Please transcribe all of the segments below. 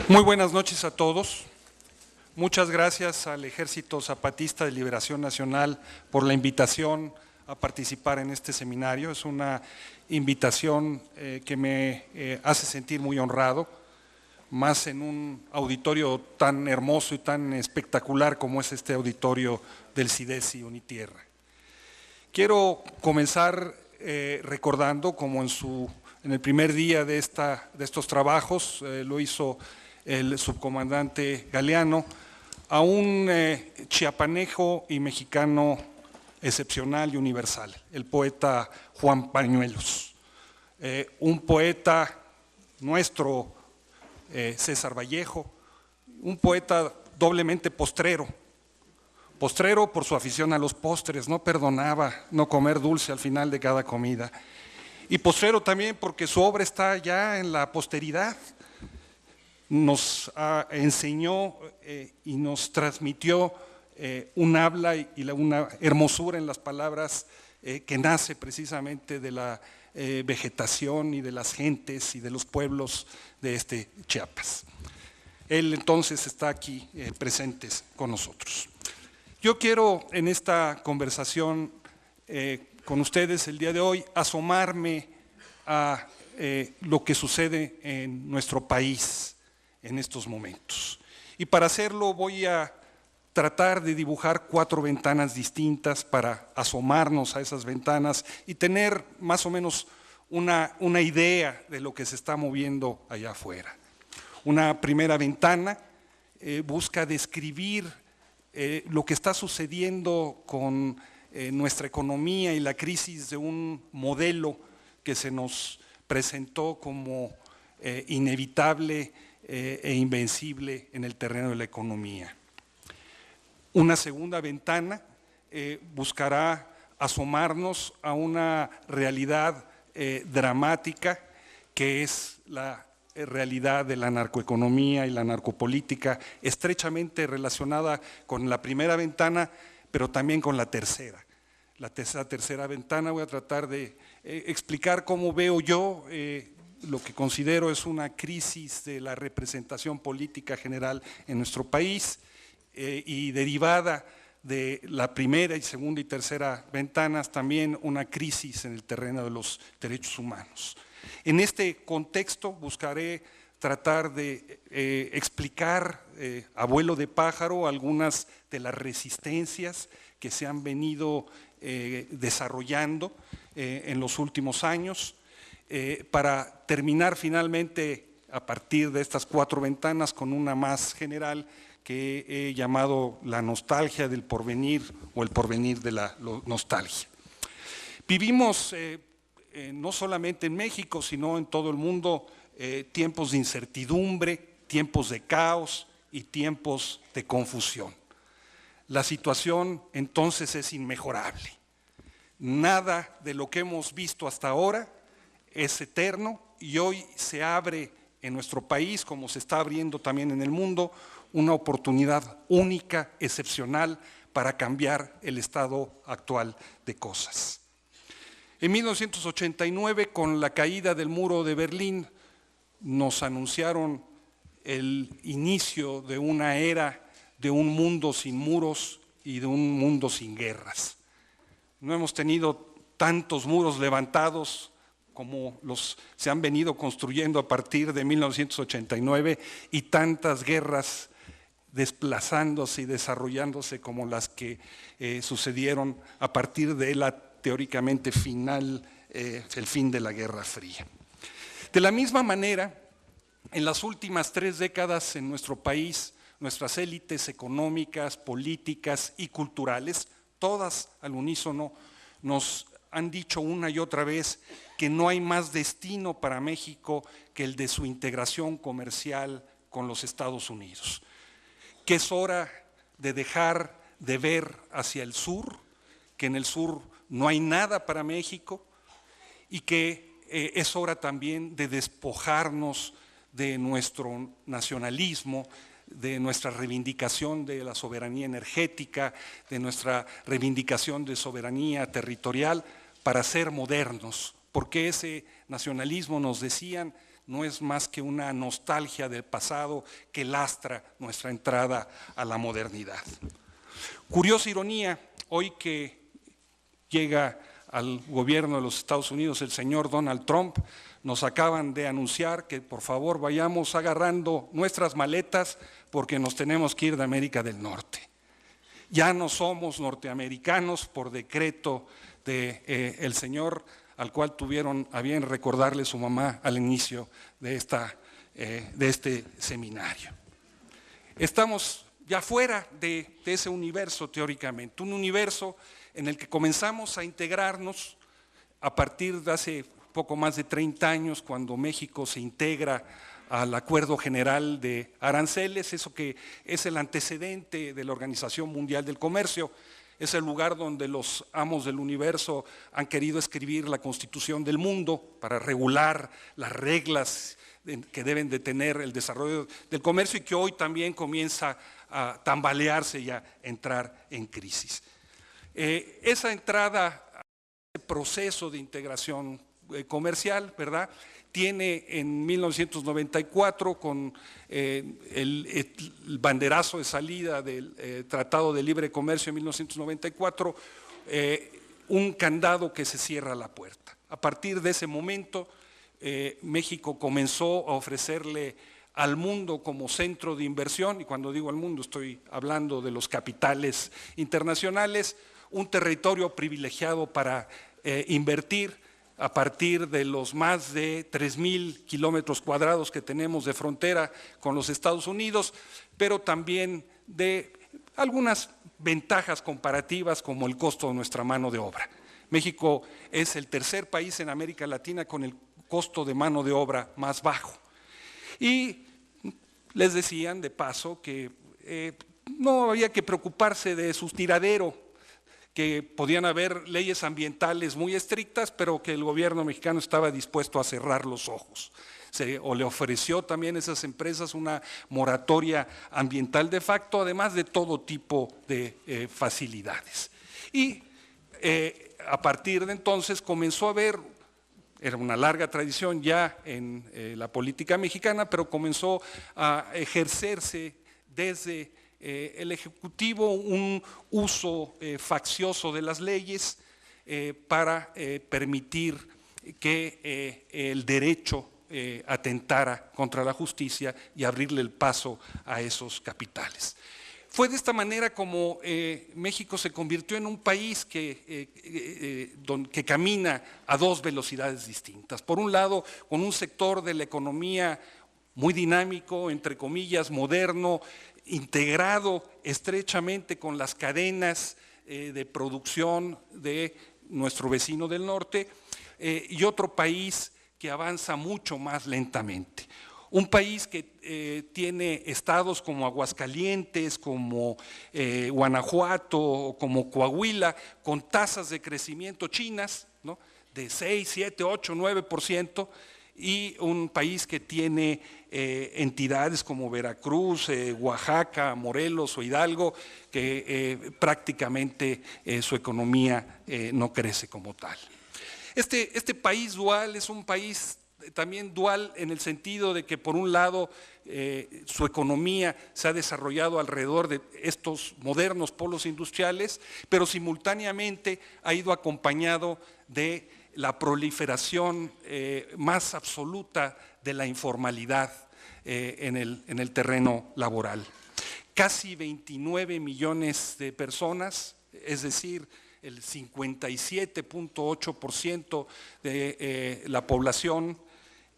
Muy buenas noches a todos. Muchas gracias al Ejército Zapatista de Liberación Nacional por la invitación a participar en este seminario. Es una invitación que me hace sentir muy honrado, más en un auditorio tan hermoso y tan espectacular como es este auditorio del CIDESI Unitierra. Quiero comenzar recordando, como en el primer día de estos trabajos, lo hizo el subcomandante Galeano, a un chiapanejo y mexicano excepcional y universal, el poeta Juan Bañuelos. Un poeta nuestro, César Vallejo, un poeta doblemente postrero. Postrero por su afición a los postres, no perdonaba no comer dulce al final de cada comida. Y postrero también porque su obra está ya en la posteridad. Nos enseñó y nos transmitió un habla y una hermosura en las palabras que nace precisamente de la vegetación y de las gentes y de los pueblos de este Chiapas. Él entonces está aquí presente con nosotros. Yo quiero en esta conversación con ustedes el día de hoy asomarme a lo que sucede en nuestro país en estos momentos. Y para hacerlo voy a tratar de dibujar 4 ventanas distintas para asomarnos a esas ventanas y tener más o menos una idea de lo que se está moviendo allá afuera. Una primera ventana busca describir lo que está sucediendo con nuestra economía y la crisis de un modelo que se nos presentó como inevitable e invencible en el terreno de la economía. Una segunda ventana buscará asomarnos a una realidad dramática que es la realidad de la narcoeconomía y la narcopolítica, estrechamente relacionada con la primera ventana, pero también con la tercera. La tercera ventana voy a tratar de explicar cómo veo yo lo que considero es una crisis de la representación política general en nuestro país y derivada de la primera y segunda y tercera ventanas también una crisis en el terreno de los derechos humanos. En este contexto buscaré tratar de explicar a vuelo de pájaro algunas de las resistencias que se han venido desarrollando en los últimos años, para terminar finalmente a partir de estas 4 ventanas con una más general que he llamado la nostalgia del porvenir o el porvenir de la nostalgia. Vivimos no solamente en México, sino en todo el mundo, tiempos de incertidumbre, tiempos de caos y tiempos de confusión. La situación entonces es inmejorable. Nada de lo que hemos visto hasta ahora es eterno y hoy se abre en nuestro país, como se está abriendo también en el mundo, una oportunidad única, excepcional, para cambiar el estado actual de cosas. En 1989, con la caída del muro de Berlín, nos anunciaron el inicio de una era de un mundo sin muros y de un mundo sin guerras. No hemos tenido tantos muros levantados como se han venido construyendo a partir de 1989 y tantas guerras desplazándose y desarrollándose como las que sucedieron a partir de la teóricamente el fin de la Guerra Fría. De la misma manera, en las últimas 3 décadas en nuestro país, nuestras élites económicas, políticas y culturales, todas al unísono, nos han dicho una y otra vez que no hay más destino para México que el de su integración comercial con los Estados Unidos, que es hora de dejar de ver hacia el sur, que en el sur no hay nada para México y que es hora también de despojarnos de nuestro nacionalismo, de nuestra reivindicación de la soberanía energética, de nuestra reivindicación de soberanía territorial para ser modernos, porque ese nacionalismo, nos decían, no es más que una nostalgia del pasado que lastra nuestra entrada a la modernidad. Curiosa ironía, hoy que llega al gobierno de los Estados Unidos el señor Donald Trump, nos acaban de anunciar que por favor vayamos agarrando nuestras maletas porque nos tenemos que ir de América del Norte. Ya no somos norteamericanos por decreto del señor al cual tuvieron a bien recordarle su mamá al inicio de este seminario. Estamos ya fuera de ese universo teóricamente, un universo en el que comenzamos a integrarnos a partir de hace poco más de 30 años, cuando México se integra al Acuerdo General de Aranceles, eso que es el antecedente de la Organización Mundial del Comercio, es el lugar donde los amos del universo han querido escribir la Constitución del mundo para regular las reglas que deben de tener el desarrollo del comercio y que hoy también comienza a tambalearse y a entrar en crisis. Esa entrada, ese proceso de integración comercial, ¿verdad?, tiene en 1994 con el banderazo de salida del Tratado de Libre Comercio en 1994, un candado que se cierra la puerta. A partir de ese momento, México comenzó a ofrecerle al mundo como centro de inversión, y cuando digo al mundo estoy hablando de los capitales internacionales, un territorio privilegiado para invertir a partir de los más de 3,000 kilómetros cuadrados que tenemos de frontera con los Estados Unidos, pero también de algunas ventajas comparativas como el costo de nuestra mano de obra. México es el tercer país en América Latina con el costo de mano de obra más bajo. Y les decían de paso que no había que preocuparse de su tiradero, que podían haber leyes ambientales muy estrictas, pero que el gobierno mexicano estaba dispuesto a cerrar los ojos. O le ofreció también a esas empresas una moratoria ambiental de facto, además de todo tipo de facilidades. Y a partir de entonces comenzó a haber, era una larga tradición ya en la política mexicana, pero comenzó a ejercerse desde el Ejecutivo un uso faccioso de las leyes para permitir que el derecho atentara contra la justicia y abrirle el paso a esos capitales. Fue de esta manera como México se convirtió en un país que camina a dos velocidades distintas. Por un lado, con un sector de la economía muy dinámico, entre comillas, moderno, integrado estrechamente con las cadenas de producción de nuestro vecino del norte, y otro país que avanza mucho más lentamente. Un país que tiene estados como Aguascalientes, como Guanajuato, como Coahuila, con tasas de crecimiento chinas, ¿no?, de 6, 7, 8, 9%, y un país que tiene entidades como Veracruz, Oaxaca, Morelos o Hidalgo, que prácticamente su economía no crece como tal. Este país dual es un país también dual en el sentido de que por un lado su economía se ha desarrollado alrededor de estos modernos polos industriales, pero simultáneamente ha ido acompañado de la proliferación más absoluta de la informalidad en el terreno laboral. Casi 29 millones de personas, es decir, el 57.8% de la población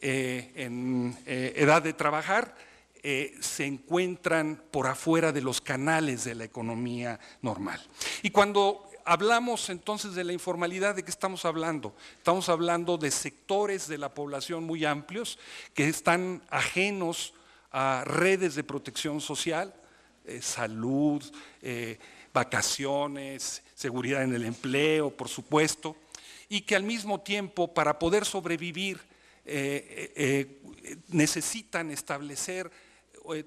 en edad de trabajar, se encuentran por afuera de los canales de la economía normal. Y cuando hablamos entonces de la informalidad, ¿de qué estamos hablando? Estamos hablando de sectores de la población muy amplios que están ajenos a redes de protección social, salud, vacaciones, seguridad en el empleo, por supuesto, y que al mismo tiempo para poder sobrevivir necesitan establecer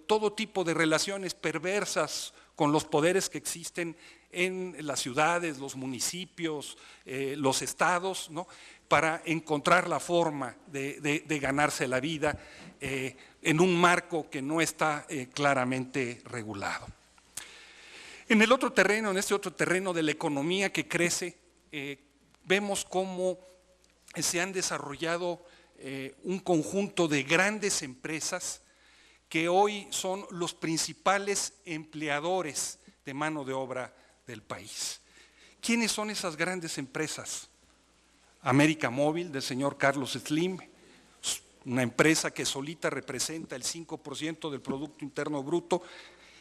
todo tipo de relaciones perversas con los poderes que existen en las ciudades, los municipios, los estados, ¿no?, para encontrar la forma de ganarse la vida en un marco que no está claramente regulado. En el otro terreno, en este otro terreno de la economía que crece, vemos cómo se han desarrollado un conjunto de grandes empresas que hoy son los principales empleadores de mano de obra del país. ¿Quiénes son esas grandes empresas? América Móvil, del señor Carlos Slim, una empresa que solita representa el 5% del Producto Interno Bruto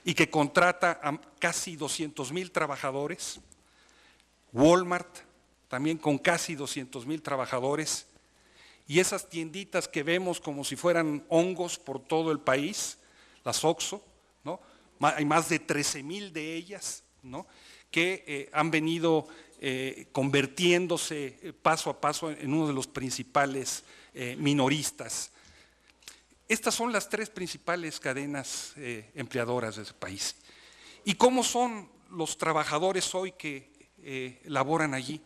y que contrata a casi 200,000 trabajadores. Walmart, también con casi 200,000 trabajadores. Y esas tienditas que vemos como si fueran hongos por todo el país, las OXXO, ¿no? Hay más de 13,000 de ellas, ¿no?, que han venido convirtiéndose paso a paso en uno de los principales minoristas. Estas son las tres principales cadenas empleadoras de ese país. ¿Y cómo son los trabajadores hoy que laboran allí?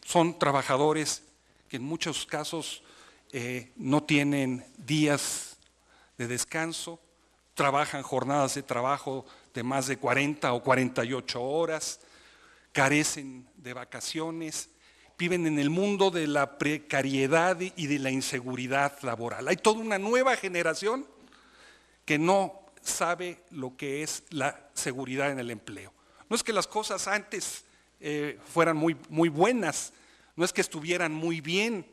Son trabajadores que en muchos casos no tienen días de descanso, trabajan jornadas de trabajo de más de 40 o 48 horas, carecen de vacaciones, viven en el mundo de la precariedad y de la inseguridad laboral. Hay toda una nueva generación que no sabe lo que es la seguridad en el empleo. No es que las cosas antes fueran muy buenas, no es que estuvieran muy bien,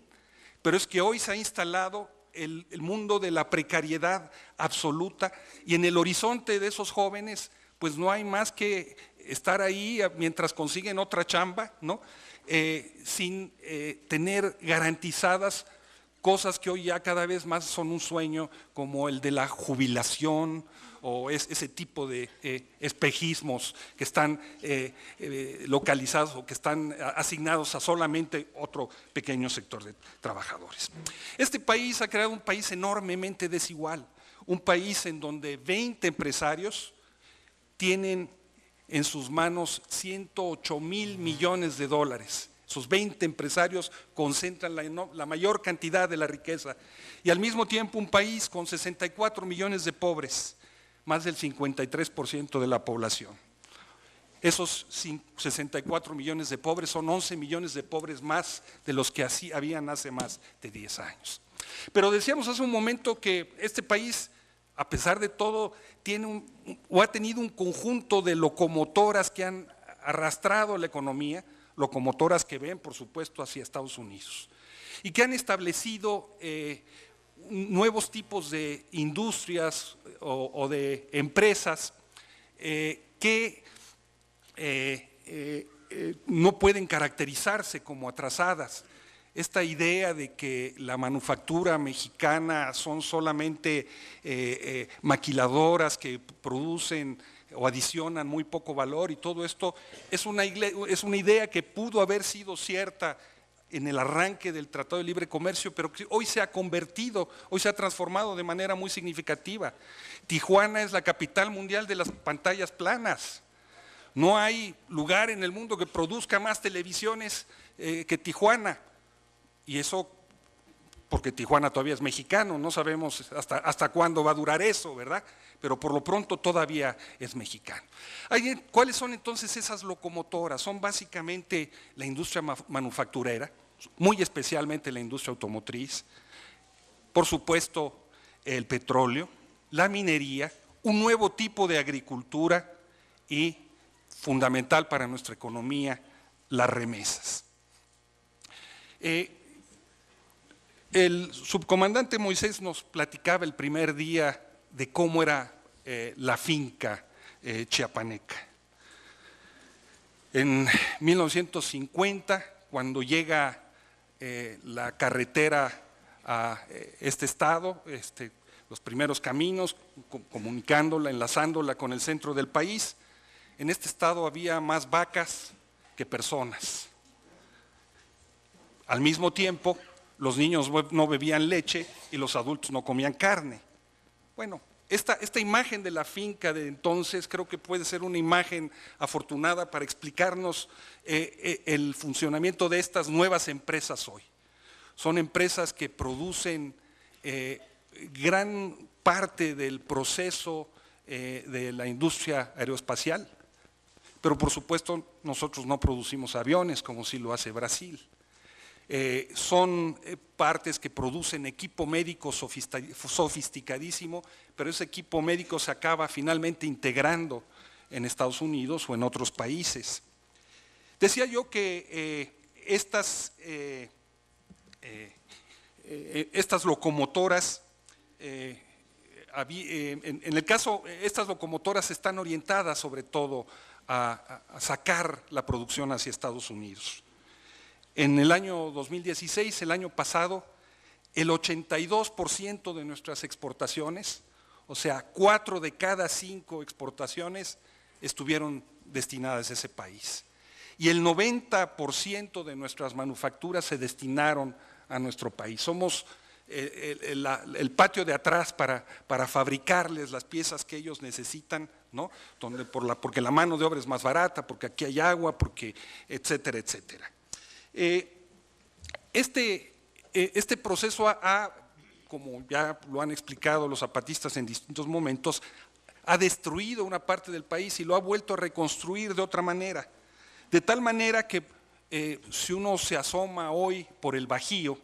pero es que hoy se ha instalado el mundo de la precariedad absoluta y en el horizonte de esos jóvenes pues no hay más que estar ahí mientras consiguen otra chamba, ¿no?, sin tener garantizadas cosas que hoy ya cada vez más son un sueño, como el de la jubilación o ese tipo de espejismos que están localizados o que están asignados a solamente otro pequeño sector de trabajadores. Este país ha creado un país enormemente desigual, un país en donde 20 empresarios tienen en sus manos 108,000 millones de dólares. Esos 20 empresarios concentran la mayor cantidad de la riqueza y al mismo tiempo un país con 64 millones de pobres, más del 53% de la población. Esos 64 millones de pobres son 11 millones de pobres más de los que así habían hace más de 10 años. Pero decíamos hace un momento que este país, a pesar de todo, ha tenido un conjunto de locomotoras que han arrastrado la economía, locomotoras que ven, por supuesto, hacia Estados Unidos, y que han establecido nuevos tipos de industrias o de empresas que no pueden caracterizarse como atrasadas. Esta idea de que la manufactura mexicana son solamente maquiladoras que producen o adicionan muy poco valor y todo esto es una idea que pudo haber sido cierta en el arranque del Tratado de Libre Comercio, pero que hoy se ha convertido, hoy se ha transformado de manera muy significativa. Tijuana es la capital mundial de las pantallas planas. No hay lugar en el mundo que produzca más televisiones que Tijuana. Y eso porque Tijuana todavía es mexicano, no sabemos hasta cuándo va a durar eso, ¿verdad? Pero por lo pronto todavía es mexicano. ¿Cuáles son entonces esas locomotoras? Son básicamente la industria manufacturera, muy especialmente la industria automotriz, por supuesto el petróleo, la minería, un nuevo tipo de agricultura y, fundamental para nuestra economía, las remesas. El subcomandante Moisés nos platicaba el primer día de cómo era la finca chiapaneca. En 1950, cuando llega la carretera a este estado, los primeros caminos, comunicándola, enlazándola con el centro del país, en este estado había más vacas que personas. Al mismo tiempo, los niños no bebían leche y los adultos no comían carne. Bueno, Esta imagen de la finca de entonces creo que puede ser una imagen afortunada para explicarnos el funcionamiento de estas nuevas empresas hoy. Son empresas que producen gran parte del proceso de la industria aeroespacial, pero por supuesto nosotros no producimos aviones como sí lo hace Brasil. Son partes que producen equipo médico sofisticadísimo, pero ese equipo médico se acaba finalmente integrando en Estados Unidos o en otros países. Decía yo que estas locomotoras, en el caso, estas locomotoras están orientadas sobre todo a sacar la producción hacia Estados Unidos. En el año 2016, el año pasado, el 82% de nuestras exportaciones, o sea, 4 de cada 5 exportaciones estuvieron destinadas a ese país. Y el 90% de nuestras manufacturas se destinaron a nuestro país. Somos el patio de atrás para fabricarles las piezas que ellos necesitan, ¿no? Porque la mano de obra es más barata, porque aquí hay agua, porque etcétera, etcétera. Este proceso como ya lo han explicado los zapatistas en distintos momentos, ha destruido una parte del país y lo ha vuelto a reconstruir de otra manera. De tal manera que si uno se asoma hoy por el Bajío,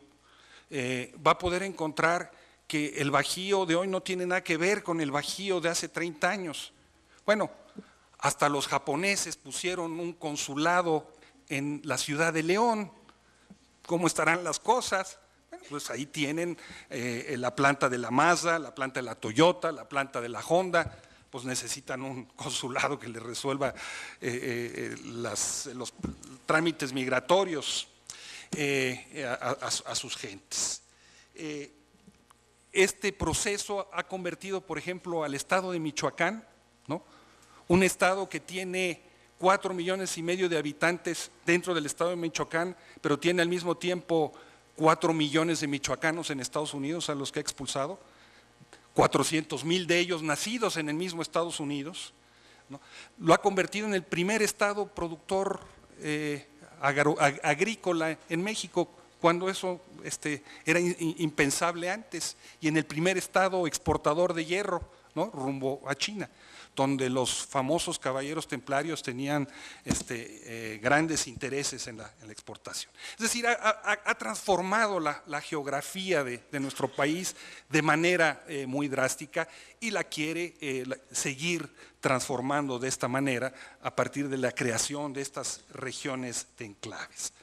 va a poder encontrar que el Bajío de hoy no tiene nada que ver con el Bajío de hace 30 años. Bueno, hasta los japoneses pusieron un consulado en la ciudad de León. ¿Cómo estarán las cosas? Bueno, pues ahí tienen la planta de la Mazda, la planta de la Toyota, la planta de la Honda, pues necesitan un consulado que les resuelva los trámites migratorios a sus gentes. Este proceso ha convertido, por ejemplo, al estado de Michoacán, ¿no? Un estado que tiene 4,5 millones de habitantes dentro del estado de Michoacán, pero tiene al mismo tiempo 4 millones de michoacanos en Estados Unidos a los que ha expulsado, 400,000 de ellos nacidos en el mismo Estados Unidos, ¿no? Lo ha convertido en el primer estado productor agrícola en México, cuando eso era impensable antes, y en el primer estado exportador de hierro, ¿no? Rumbo a China, donde los famosos caballeros templarios tenían grandes intereses en la exportación. Es decir, ha transformado la geografía de nuestro país de manera muy drástica y la quiere seguir transformando de esta manera a partir de la creación de estas regiones de enclaves.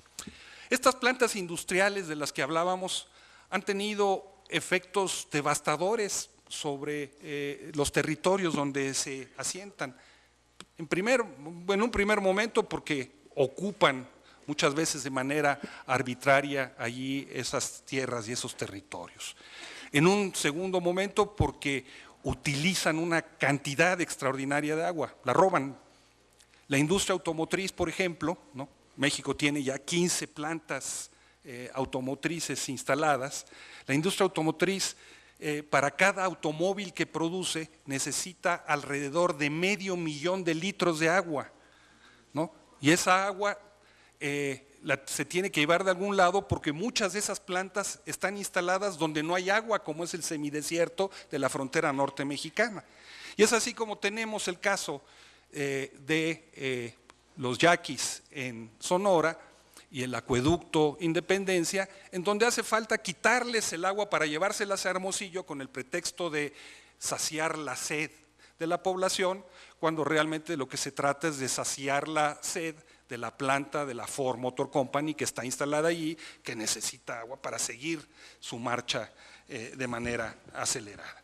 Estas plantas industriales de las que hablábamos han tenido efectos devastadores sobre los territorios donde se asientan. En un primer momento porque ocupan muchas veces de manera arbitraria allí esas tierras y esos territorios. En un segundo momento porque utilizan una cantidad extraordinaria de agua, la roban. La industria automotriz, por ejemplo, ¿no? México tiene ya 15 plantas automotrices instaladas. La industria automotriz, para cada automóvil que produce, necesita alrededor de 500,000 de litros de agua, ¿no? Y esa agua se tiene que llevar de algún lado porque muchas de esas plantas están instaladas donde no hay agua, como es el semidesierto de la frontera norte mexicana. Y es así como tenemos el caso de los yaquis en Sonora y el acueducto Independencia, en donde hace falta quitarles el agua para llevárselas a Hermosillo con el pretexto de saciar la sed de la población, cuando realmente lo que se trata es de saciar la sed de la planta de la Ford Motor Company que está instalada allí, que necesita agua para seguir su marcha de manera acelerada.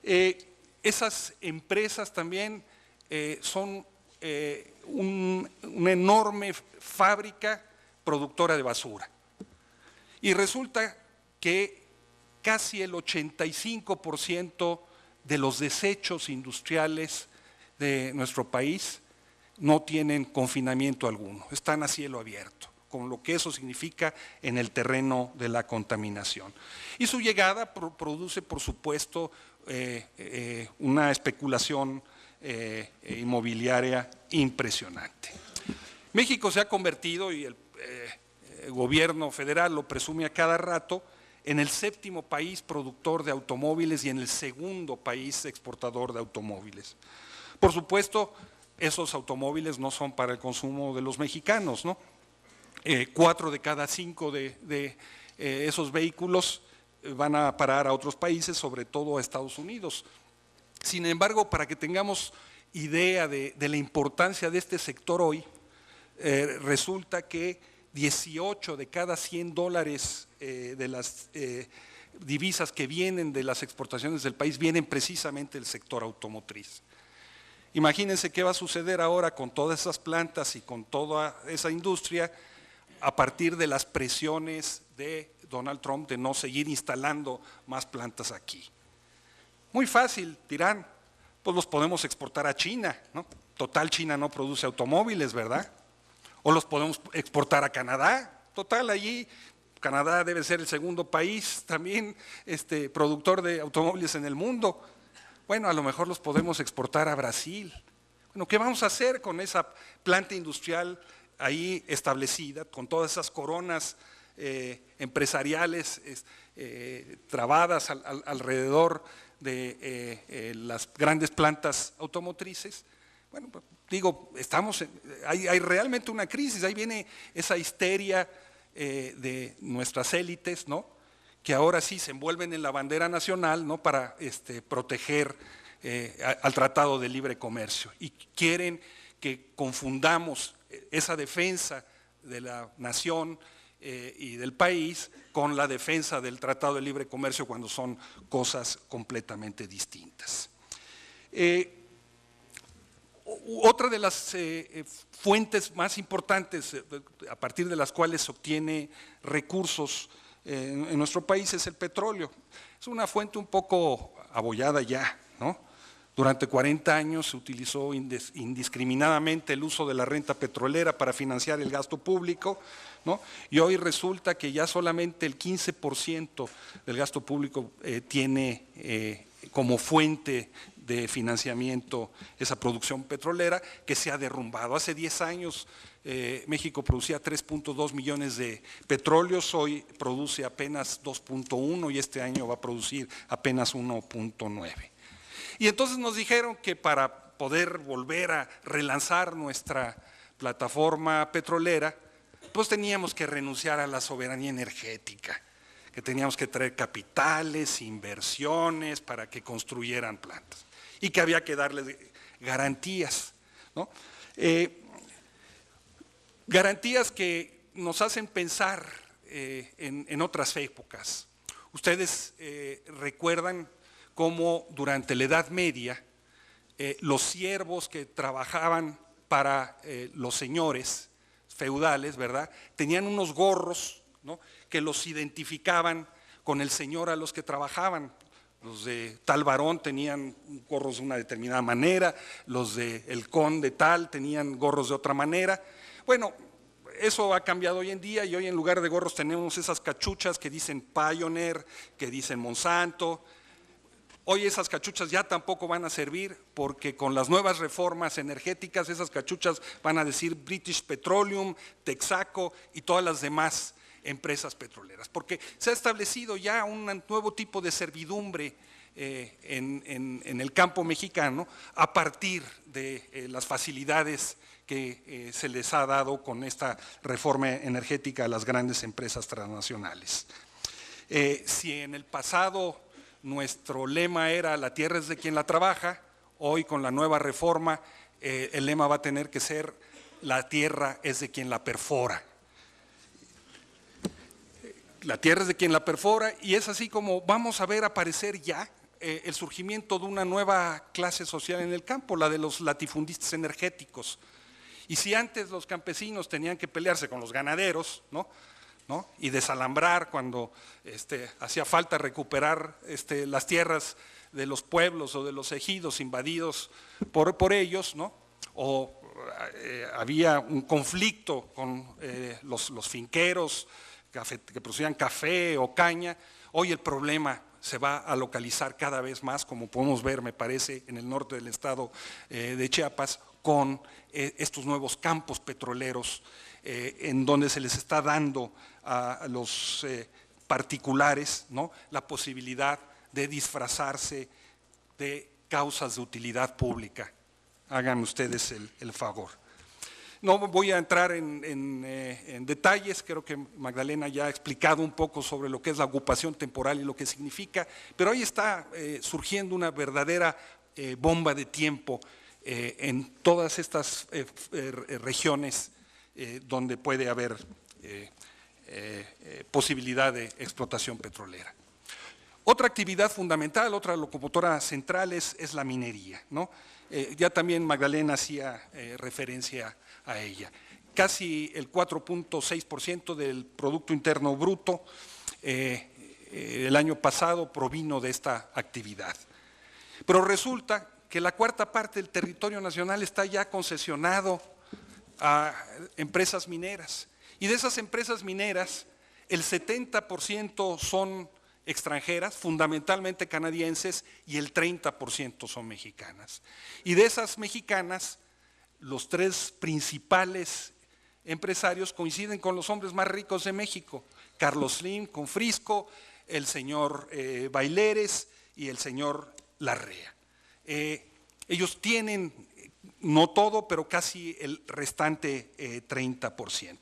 Esas empresas también son una enorme fábrica productora de basura. Y resulta que casi el 85% de los desechos industriales de nuestro país no tienen confinamiento alguno, están a cielo abierto. con lo que eso significa en el terreno de la contaminación. Y su llegada produce, por supuesto, una especulación inmobiliaria impresionante. México se ha convertido, y el gobierno federal lo presume a cada rato, en el 7º país productor de automóviles y en el 2º país exportador de automóviles. Por supuesto, esos automóviles no son para el consumo de los mexicanos, ¿no? 4 de cada 5 de esos vehículos van a parar a otros países, sobre todo a Estados Unidos. Sin embargo, para que tengamos idea de la importancia de este sector hoy, resulta que 18 de cada 100 dólares de las divisas que vienen de las exportaciones del país vienen precisamente del sector automotriz. Imagínense qué va a suceder ahora con todas esas plantas y con toda esa industria a partir de las presiones de Donald Trump de no seguir instalando más plantas aquí. Muy fácil, dirán, pues los podemos exportar a China, ¿no? Total, China no produce automóviles, ¿verdad? O los podemos exportar a Canadá, total, allí Canadá debe ser el 2º país también productor de automóviles en el mundo. Bueno, a lo mejor los podemos exportar a Brasil. Bueno, ¿qué vamos a hacer con esa planta industrial ahí establecida, con todas esas coronas empresariales trabadas alrededor de las grandes plantas automotrices? Bueno, digo, hay realmente una crisis, ahí viene esa histeria de nuestras élites, ¿no? Que ahora sí se envuelven en la bandera nacional, ¿no? Para proteger al Tratado de Libre Comercio, y quieren que confundamos esa defensa de la nación y del país con la defensa del Tratado de Libre Comercio, cuando son cosas completamente distintas. Otra de las fuentes más importantes a partir de las cuales se obtiene recursos en nuestro país es el petróleo. Es una fuente un poco abollada ya, ¿no? Durante 40 años se utilizó indiscriminadamente el uso de la renta petrolera para financiar el gasto público, ¿no? Y hoy resulta que ya solamente el 15% del gasto público tiene como fuente de financiamiento esa producción petrolera, que se ha derrumbado. Hace 10 años México producía 3.2 millones de petróleos, hoy produce apenas 2.1 y este año va a producir apenas 1.9. Y entonces nos dijeron que para poder volver a relanzar nuestra plataforma petrolera, pues teníamos que renunciar a la soberanía energética, que teníamos que traer capitales, inversiones para que construyeran plantas y que había que darles garantías, ¿no? Garantías que nos hacen pensar en otras épocas. Ustedes recuerdan cómo durante la Edad Media los siervos que trabajaban para los señores feudales, ¿verdad?, tenían unos gorros, ¿no?, que los identificaban con el señor a los que trabajaban. Los de tal varón tenían gorros de una determinada manera, los del conde tal tenían gorros de otra manera. Bueno, eso ha cambiado hoy en día y hoy en lugar de gorros tenemos esas cachuchas que dicen Pioneer, que dicen Monsanto. Hoy esas cachuchas ya tampoco van a servir porque con las nuevas reformas energéticas esas cachuchas van a decir British Petroleum, Texaco y todas las demás empresas petroleras, porque se ha establecido ya un nuevo tipo de servidumbre en el campo mexicano a partir de las facilidades que se les ha dado con esta reforma energética a las grandes empresas transnacionales. Si en el pasado nuestro lema era la tierra es de quien la trabaja, hoy con la nueva reforma el lema va a tener que ser la tierra es de quien la perfora. La tierra es de quien la perfora, y es así como vamos a ver aparecer ya el surgimiento de una nueva clase social en el campo, la de los latifundistas energéticos. Y si antes los campesinos tenían que pelearse con los ganaderos, ¿no?, y desalambrar cuando hacía falta recuperar las tierras de los pueblos o de los ejidos invadidos por ellos, ¿no?, o había un conflicto con los finqueros que producían café o caña. Hoy el problema se va a localizar cada vez más, como podemos ver, me parece, en el norte del estado de Chiapas, con estos nuevos campos petroleros en donde se les está dando a los particulares, ¿no?, la posibilidad de disfrazarse de causas de utilidad pública. Hagan ustedes el favor. No voy a entrar en detalles, creo que Magdalena ya ha explicado un poco sobre lo que es la ocupación temporal y lo que significa, pero ahí está surgiendo una verdadera bomba de tiempo en todas estas regiones donde puede haber posibilidad de explotación petrolera. Otra actividad fundamental, otra locomotora central es la minería, ¿no? Ya también Magdalena hacía referencia a ella. Casi el 4.6% del Producto Interno Bruto el año pasado provino de esta actividad. Pero resulta que la cuarta parte del territorio nacional está ya concesionado a empresas mineras. Y de esas empresas mineras, el 70% son extranjeras, fundamentalmente canadienses, y el 30% son mexicanas. Y de esas mexicanas, los tres principales empresarios coinciden con los hombres más ricos de México: Carlos Slim con Frisco, el señor Baileres y el señor Larrea. Ellos tienen, no todo, pero casi el restante 30%.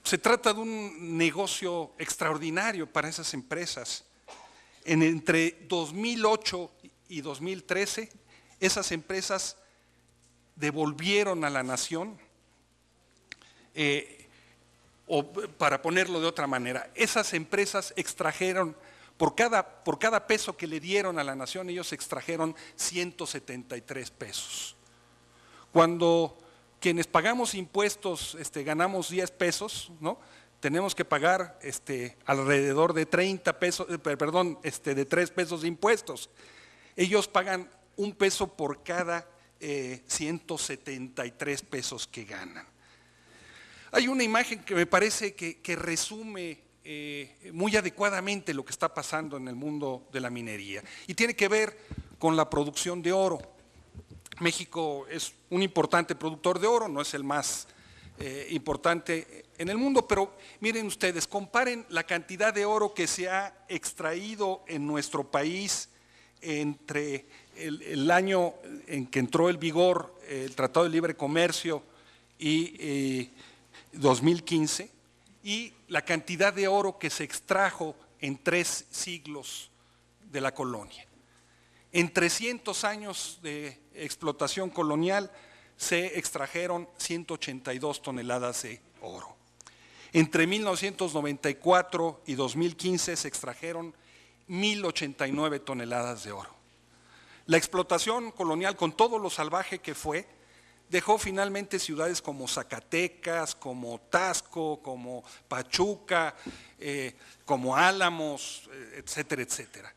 Se trata de un negocio extraordinario para esas empresas. Entre 2008 y 2013, esas empresas devolvieron a la nación, o para ponerlo de otra manera, esas empresas extrajeron, por cada peso que le dieron a la nación, ellos extrajeron 173 pesos. Cuando quienes pagamos impuestos ganamos 10 pesos, ¿no?, tenemos que pagar alrededor de 30 pesos, de 3 pesos de impuestos. Ellos pagan 1 peso por cada 173 pesos que ganan. Hay una imagen que me parece que resume muy adecuadamente lo que está pasando en el mundo de la minería, y tiene que ver con la producción de oro. México es un importante productor de oro, no es el más importante en el mundo, pero miren ustedes, comparen la cantidad de oro que se ha extraído en nuestro país entre el año en que entró en vigor el Tratado de Libre Comercio y 2015, y la cantidad de oro que se extrajo en 3 siglos de la colonia. En 300 años de explotación colonial se extrajeron 182 toneladas de oro. Entre 1994 y 2015 se extrajeron 1,089 toneladas de oro. La explotación colonial, con todo lo salvaje que fue, dejó finalmente ciudades como Zacatecas, como Taxco, como Pachuca, como Álamos, etcétera, etcétera.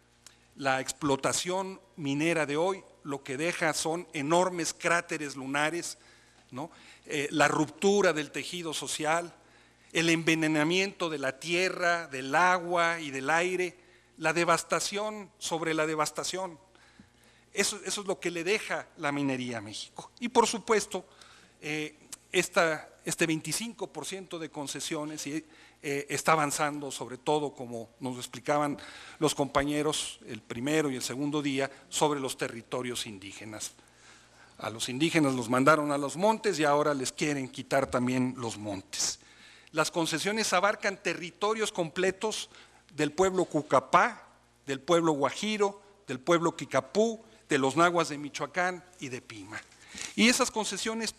La explotación minera de hoy lo que deja son enormes cráteres lunares, ¿no?, la ruptura del tejido social, el envenenamiento de la tierra, del agua y del aire, la devastación sobre la devastación. Eso es lo que le deja la minería a México. Y por supuesto, este 25% de concesiones está avanzando, sobre todo, como nos explicaban los compañeros el primero y el segundo día, sobre los territorios indígenas. A los indígenas los mandaron a los montes y ahora les quieren quitar también los montes. Las concesiones abarcan territorios completos del pueblo Cucapá, del pueblo Guajiro, del pueblo Kikapú, de los nahuas de Michoacán y de Pima. Y esas concesiones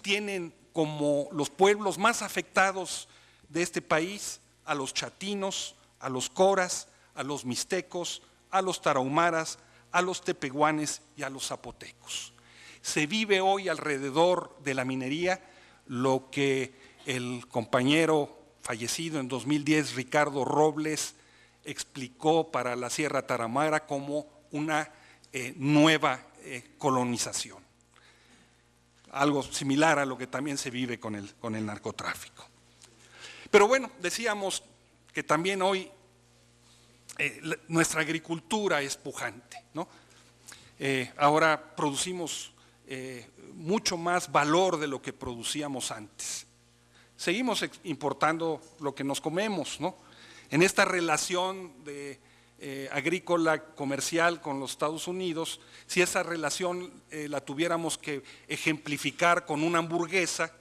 tienen como los pueblos más afectados de este país a los chatinos, a los coras, a los mixtecos, a los tarahumaras, a los tepehuanes y a los zapotecos. Se vive hoy alrededor de la minería lo que el compañero fallecido en 2010, Ricardo Robles, explicó para la Sierra Tarahumara como una nueva colonización. Algo similar a lo que también se vive con el narcotráfico. Pero bueno, decíamos que también hoy nuestra agricultura es pujante, ¿no? Ahora producimos mucho más valor de lo que producíamos antes. Seguimos importando lo que nos comemos, ¿no? En esta relación agrícola comercial con los Estados Unidos, si esa relación la tuviéramos que ejemplificar con una hamburguesa,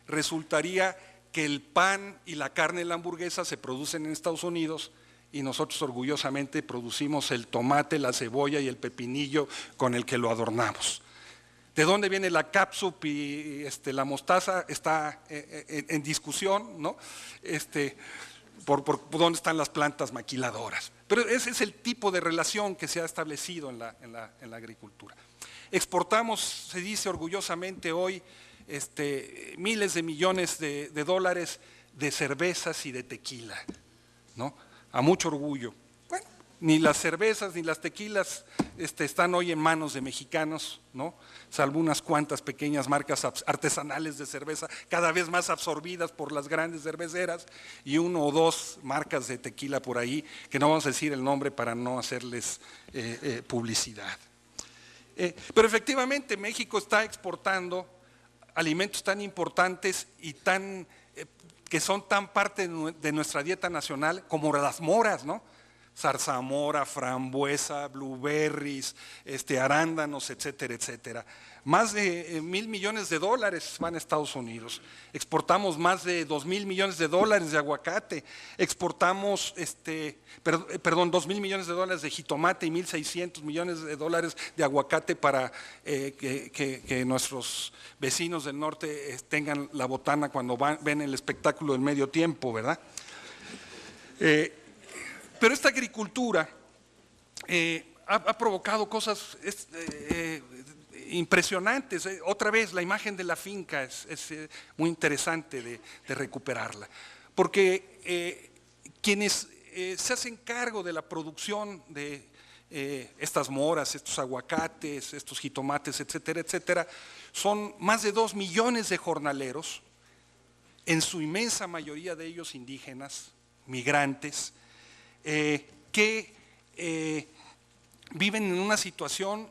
resultaría que el pan y la carne de la hamburguesa se producen en Estados Unidos y nosotros orgullosamente producimos el tomate, la cebolla y el pepinillo con el que lo adornamos. ¿De dónde viene la catsup y la mostaza? Está en discusión, ¿no? Por dónde están las plantas maquiladoras. Pero ese es el tipo de relación que se ha establecido en la agricultura. Exportamos, se dice orgullosamente hoy, miles de millones de dólares de cervezas y de tequila, ¿no? A mucho orgullo. Bueno, ni las cervezas ni las tequilas están hoy en manos de mexicanos, ¿no? Salvo unas cuantas pequeñas marcas artesanales de cerveza, cada vez más absorbidas por las grandes cerveceras, y 1 o 2 marcas de tequila por ahí, que no vamos a decir el nombre para no hacerles publicidad. Pero efectivamente México está exportando alimentos tan importantes y que son tan parte de nuestra dieta nacional como las moras, ¿no? Zarzamora, frambuesa, blueberries, arándanos, etcétera, etcétera. Más de 1,000 millones de dólares van a Estados Unidos. Exportamos más de 2,000 millones de dólares de aguacate. Exportamos, 2,000 millones de dólares de jitomate y 1,600 millones de dólares de aguacate para que nuestros vecinos del norte tengan la botana cuando ven el espectáculo del medio tiempo, ¿verdad? Pero esta agricultura ha provocado cosas impresionantes. Otra vez, la imagen de la finca es muy interesante de recuperarla, porque quienes se hacen cargo de la producción de estas moras, estos aguacates, estos jitomates, etcétera, etcétera, son más de 2 millones de jornaleros, en su inmensa mayoría de ellos indígenas, migrantes, que viven en una situación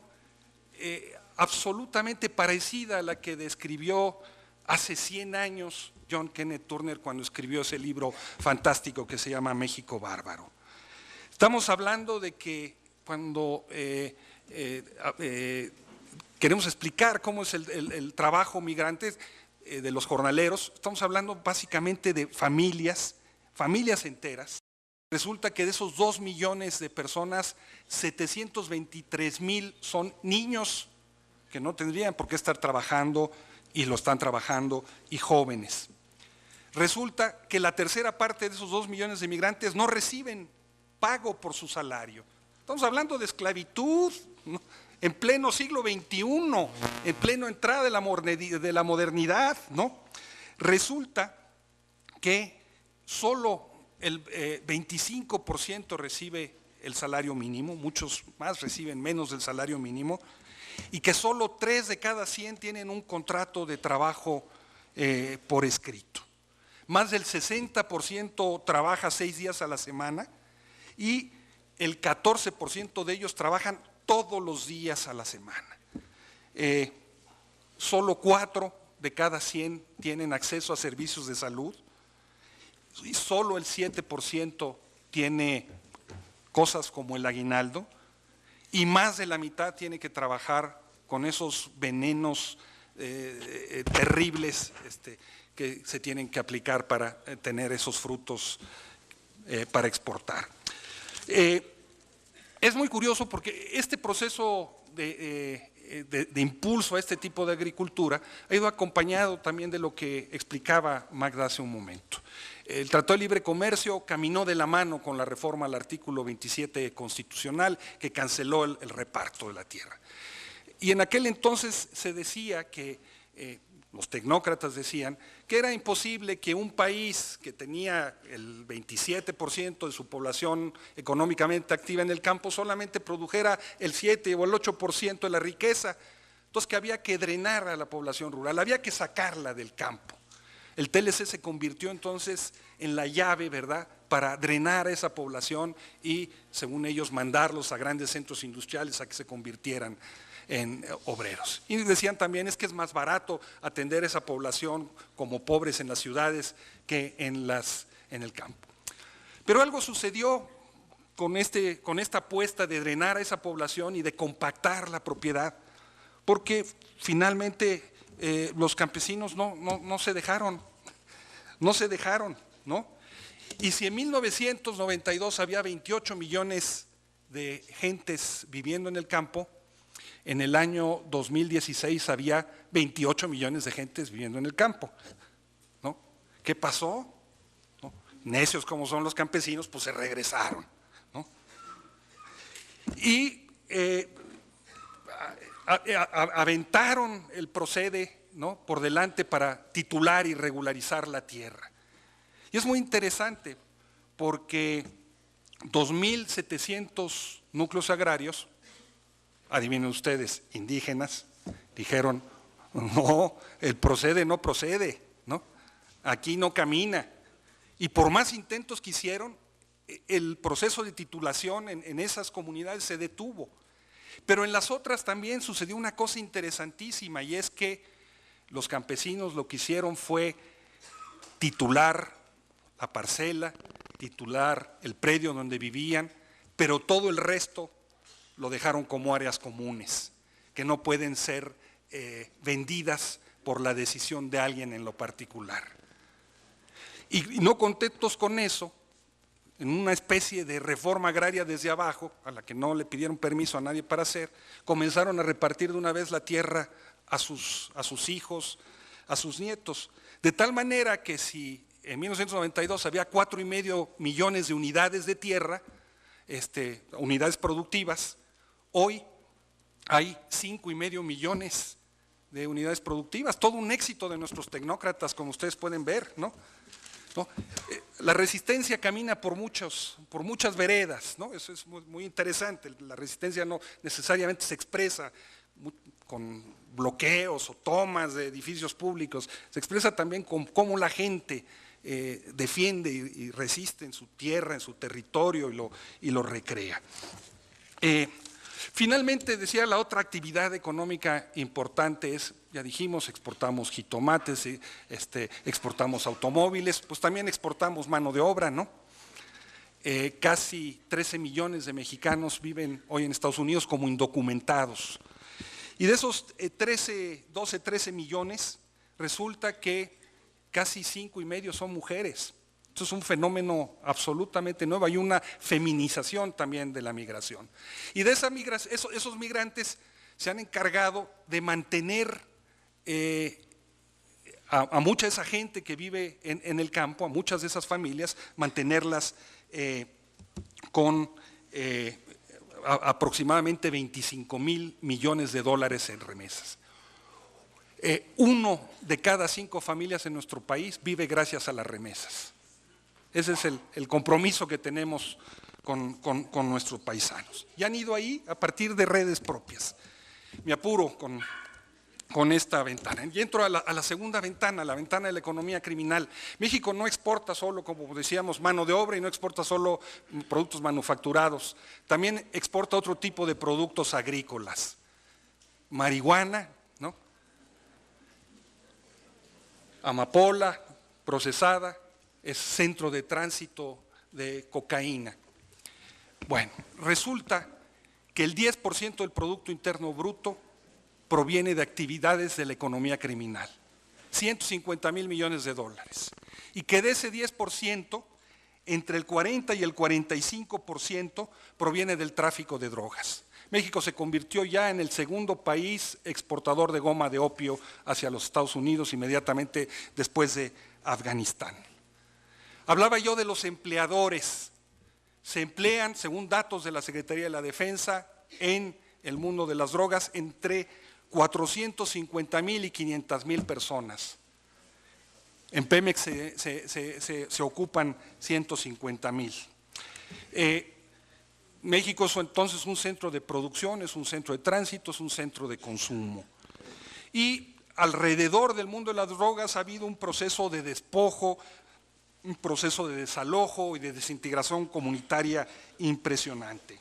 absolutamente parecida a la que describió hace 100 años John Kenneth Turner cuando escribió ese libro fantástico que se llama México Bárbaro. Estamos hablando de que cuando queremos explicar cómo es el trabajo migrante de los jornaleros, estamos hablando básicamente de familias enteras. Resulta que de esos 2 millones de personas, 723,000 son niños que no tendrían por qué estar trabajando y lo están trabajando, y jóvenes. Resulta que la tercera parte de esos 2 millones de migrantes no reciben pago por su salario. Estamos hablando de esclavitud, ¿no? En pleno siglo XXI, en pleno entrada de la modernidad, ¿no? Resulta que solo el 25% recibe el salario mínimo, muchos más reciben menos del salario mínimo, y que solo 3 de cada 100 tienen un contrato de trabajo por escrito. Más del 60% trabaja 6 días a la semana y el 14% de ellos trabajan todos los días a la semana. Solo 4 de cada 100 tienen acceso a servicios de salud y solo el 7% tiene cosas como el aguinaldo, y más de la mitad tiene que trabajar con esos venenos terribles que se tienen que aplicar para tener esos frutos para exportar. Es muy curioso porque este proceso de impulso a este tipo de agricultura ha ido acompañado también de lo que explicaba Magda hace un momento. El Tratado de Libre Comercio caminó de la mano con la reforma al artículo 27 constitucional que canceló el reparto de la tierra. Y en aquel entonces se decía que los tecnócratas decían que era imposible que un país que tenía el 27% de su población económicamente activa en el campo solamente produjera el 7 o el 8% de la riqueza. Entonces que había que drenar a la población rural, había que sacarla del campo. El TLC se convirtió entonces en la llave, ¿verdad?, para drenar a esa población y, según ellos, mandarlos a grandes centros industriales a que se convirtieran en obreros. Y decían también es que es más barato atender a esa población como pobres en las ciudades que en el campo. Pero algo sucedió con esta apuesta de drenar a esa población y de compactar la propiedad, porque finalmente los campesinos no se dejaron, ¿no? Y si en 1992 había 28 millones de gentes viviendo en el campo, en el año 2016 había 28 millones de gentes viviendo en el campo, ¿no? ¿Qué pasó? ¿No? Necios como son los campesinos, pues se regresaron, ¿no? Y aventaron el procede, ¿no?, por delante para titular y regularizar la tierra. Y es muy interesante porque 2.700 núcleos agrarios, adivinen ustedes, indígenas, dijeron, no, el procede no procede, ¿no? Aquí no camina. Y por más intentos que hicieron, el proceso de titulación en esas comunidades se detuvo. Pero en las otras también sucedió una cosa interesantísima, y es que los campesinos lo que hicieron fue titular la parcela, titular el predio donde vivían, pero todo el resto lo dejaron como áreas comunes, que no pueden ser vendidas por la decisión de alguien en lo particular. Y no contentos con eso, en una especie de reforma agraria desde abajo, a la que no le pidieron permiso a nadie para hacer, comenzaron a repartir de una vez la tierra a sus hijos, a sus nietos, de tal manera que si en 1992 había 4,5 millones de unidades de tierra, unidades productivas, hoy hay 5,5 millones de unidades productivas, todo un éxito de nuestros tecnócratas, como ustedes pueden ver, ¿no? La resistencia camina por muchas veredas, ¿no? Eso es muy interesante. La resistencia no necesariamente se expresa con bloqueos o tomas de edificios públicos, se expresa también con cómo la gente defiende y resiste en su tierra, en su territorio y lo recrea. Finalmente, decía, la otra actividad económica importante es, ya dijimos, exportamos jitomates, exportamos automóviles, pues también exportamos mano de obra, ¿no? Casi 13 millones de mexicanos viven hoy en Estados Unidos como indocumentados. Y de esos 13 millones, resulta que casi 5,5 son mujeres. Esto es un fenómeno absolutamente nuevo, hay una feminización también de la migración. Y de esa migración, esos migrantes se han encargado de mantener a mucha de esa gente que vive en el campo, a muchas de esas familias, mantenerlas con aproximadamente 25,000 millones de dólares en remesas. 1 de cada 5 familias en nuestro país vive gracias a las remesas. Ese es el compromiso que tenemos con nuestros paisanos. Y han ido ahí a partir de redes propias. Me apuro con esta ventana. Y entro a la segunda ventana, la ventana de la economía criminal. México no exporta solo, como decíamos, mano de obra y no exporta solo productos manufacturados. También exporta otro tipo de productos agrícolas. Marihuana, ¿no? Amapola, procesada, es centro de tránsito de cocaína. Bueno, resulta que el 10% del Producto Interno Bruto proviene de actividades de la economía criminal, 150,000 millones de dólares, y que de ese 10%, entre el 40 y el 45% proviene del tráfico de drogas. México se convirtió ya en el segundo país exportador de goma de opio hacia los Estados Unidos, inmediatamente después de Afganistán. Hablaba yo de los empleadores. Se emplean, según datos de la Secretaría de la Defensa, en el mundo de las drogas, entre 450,000 y 500,000 personas. En Pemex se ocupan 150,000. México es entonces un centro de producción, es un centro de tránsito, es un centro de consumo. Y alrededor del mundo de las drogas ha habido un proceso de despojo, un proceso de desalojo y de desintegración comunitaria impresionante.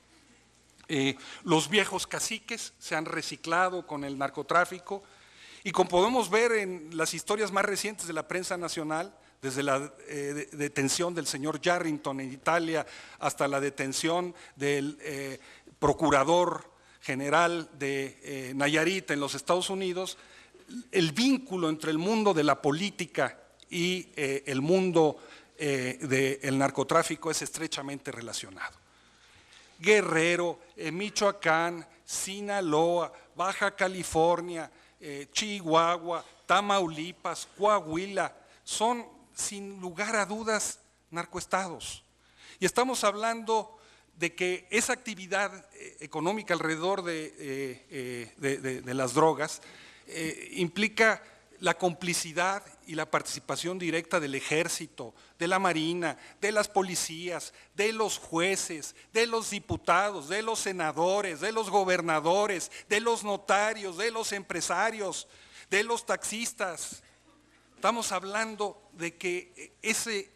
Los viejos caciques se han reciclado con el narcotráfico y como podemos ver en las historias más recientes de la prensa nacional, desde la detención del señor Yarrington en Italia hasta la detención del procurador general de Nayarit en los Estados Unidos, el vínculo entre el mundo de la política y el mundo del narcotráfico es estrechamente relacionado. Guerrero, Michoacán, Sinaloa, Baja California, Chihuahua, Tamaulipas, Coahuila, son sin lugar a dudas narcoestados. Y estamos hablando de que esa actividad económica alrededor de las drogas implica la complicidad y la participación directa del ejército, de la marina, de las policías, de los jueces, de los diputados, de los senadores, de los gobernadores, de los notarios, de los empresarios, de los taxistas. Estamos hablando de que ese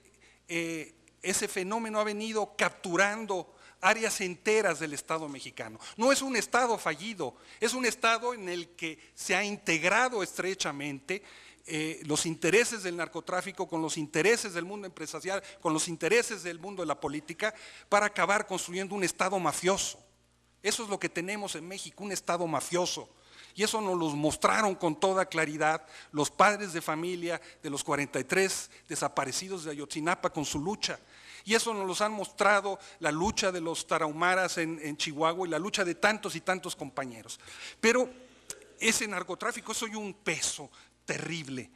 fenómeno ha venido capturando áreas enteras del Estado mexicano. No es un Estado fallido, es un Estado en el que se ha integrado estrechamente los intereses del narcotráfico con los intereses del mundo empresarial, con los intereses del mundo de la política, para acabar construyendo un Estado mafioso. Eso es lo que tenemos en México, un Estado mafioso. Y eso nos lo mostraron con toda claridad los padres de familia de los 43 desaparecidos de Ayotzinapa con su lucha. Y eso nos lo han mostrado la lucha de los tarahumaras en Chihuahua y la lucha de tantos y tantos compañeros. Pero ese narcotráfico es hoy un peso terrible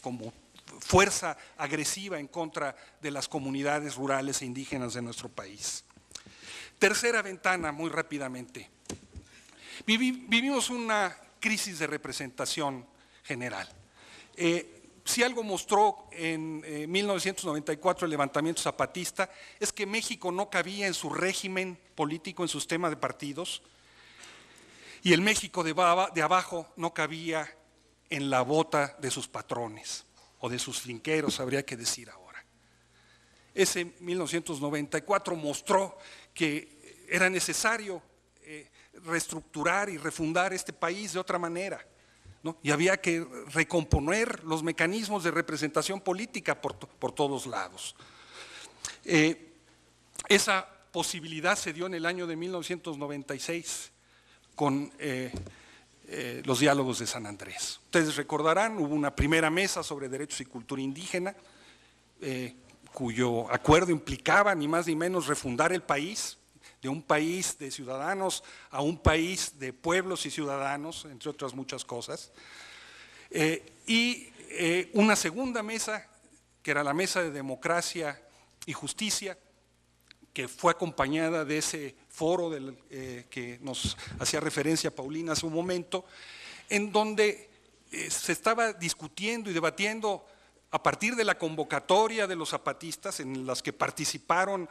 como fuerza agresiva en contra de las comunidades rurales e indígenas de nuestro país. Tercera ventana, muy rápidamente. Vivimos una crisis de representación general. Si algo mostró en 1994 el levantamiento zapatista es que México no cabía en su régimen político, en su sistema de partidos, y el México de abajo no cabía en la bota de sus patrones o de sus finqueros, habría que decir ahora. Ese 1994 mostró que era necesario reestructurar y refundar este país de otra manera, ¿no? Y había que recomponer los mecanismos de representación política por todos lados. Esa posibilidad se dio en el año de 1996 con los diálogos de San Andrés. Ustedes recordarán, hubo una primera mesa sobre derechos y cultura indígena, cuyo acuerdo implicaba ni más ni menos refundar el país, de un país de ciudadanos a un país de pueblos y ciudadanos, entre otras muchas cosas. Y una segunda mesa, que era la Mesa de Democracia y Justicia, que fue acompañada de ese foro que nos hacía referencia Paulina hace un momento, en donde se estaba discutiendo y debatiendo a partir de la convocatoria de los zapatistas, en las que participaron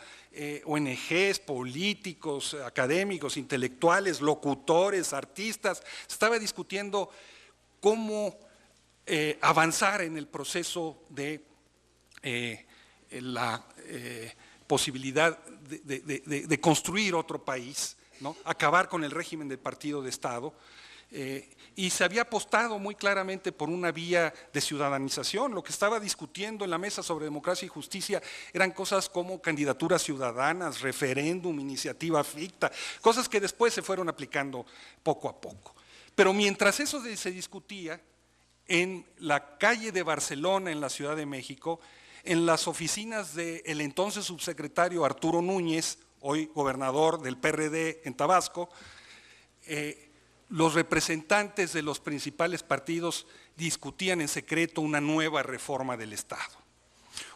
ONGs, políticos, académicos, intelectuales, locutores, artistas. Se estaba discutiendo cómo avanzar en el proceso de la posibilidad de construir otro país, ¿no? Acabar con el régimen del partido de Estado. Y se había apostado muy claramente por una vía de ciudadanización. Lo que estaba discutiendo en la mesa sobre democracia y justicia eran cosas como candidaturas ciudadanas, referéndum, iniciativa ficta, cosas que después se fueron aplicando poco a poco. Pero mientras eso se discutía, en la calle de Barcelona, en la Ciudad de México, en las oficinas del entonces subsecretario Arturo Núñez, hoy gobernador del PRD en Tabasco, los representantes de los principales partidos discutían en secreto una nueva reforma del Estado.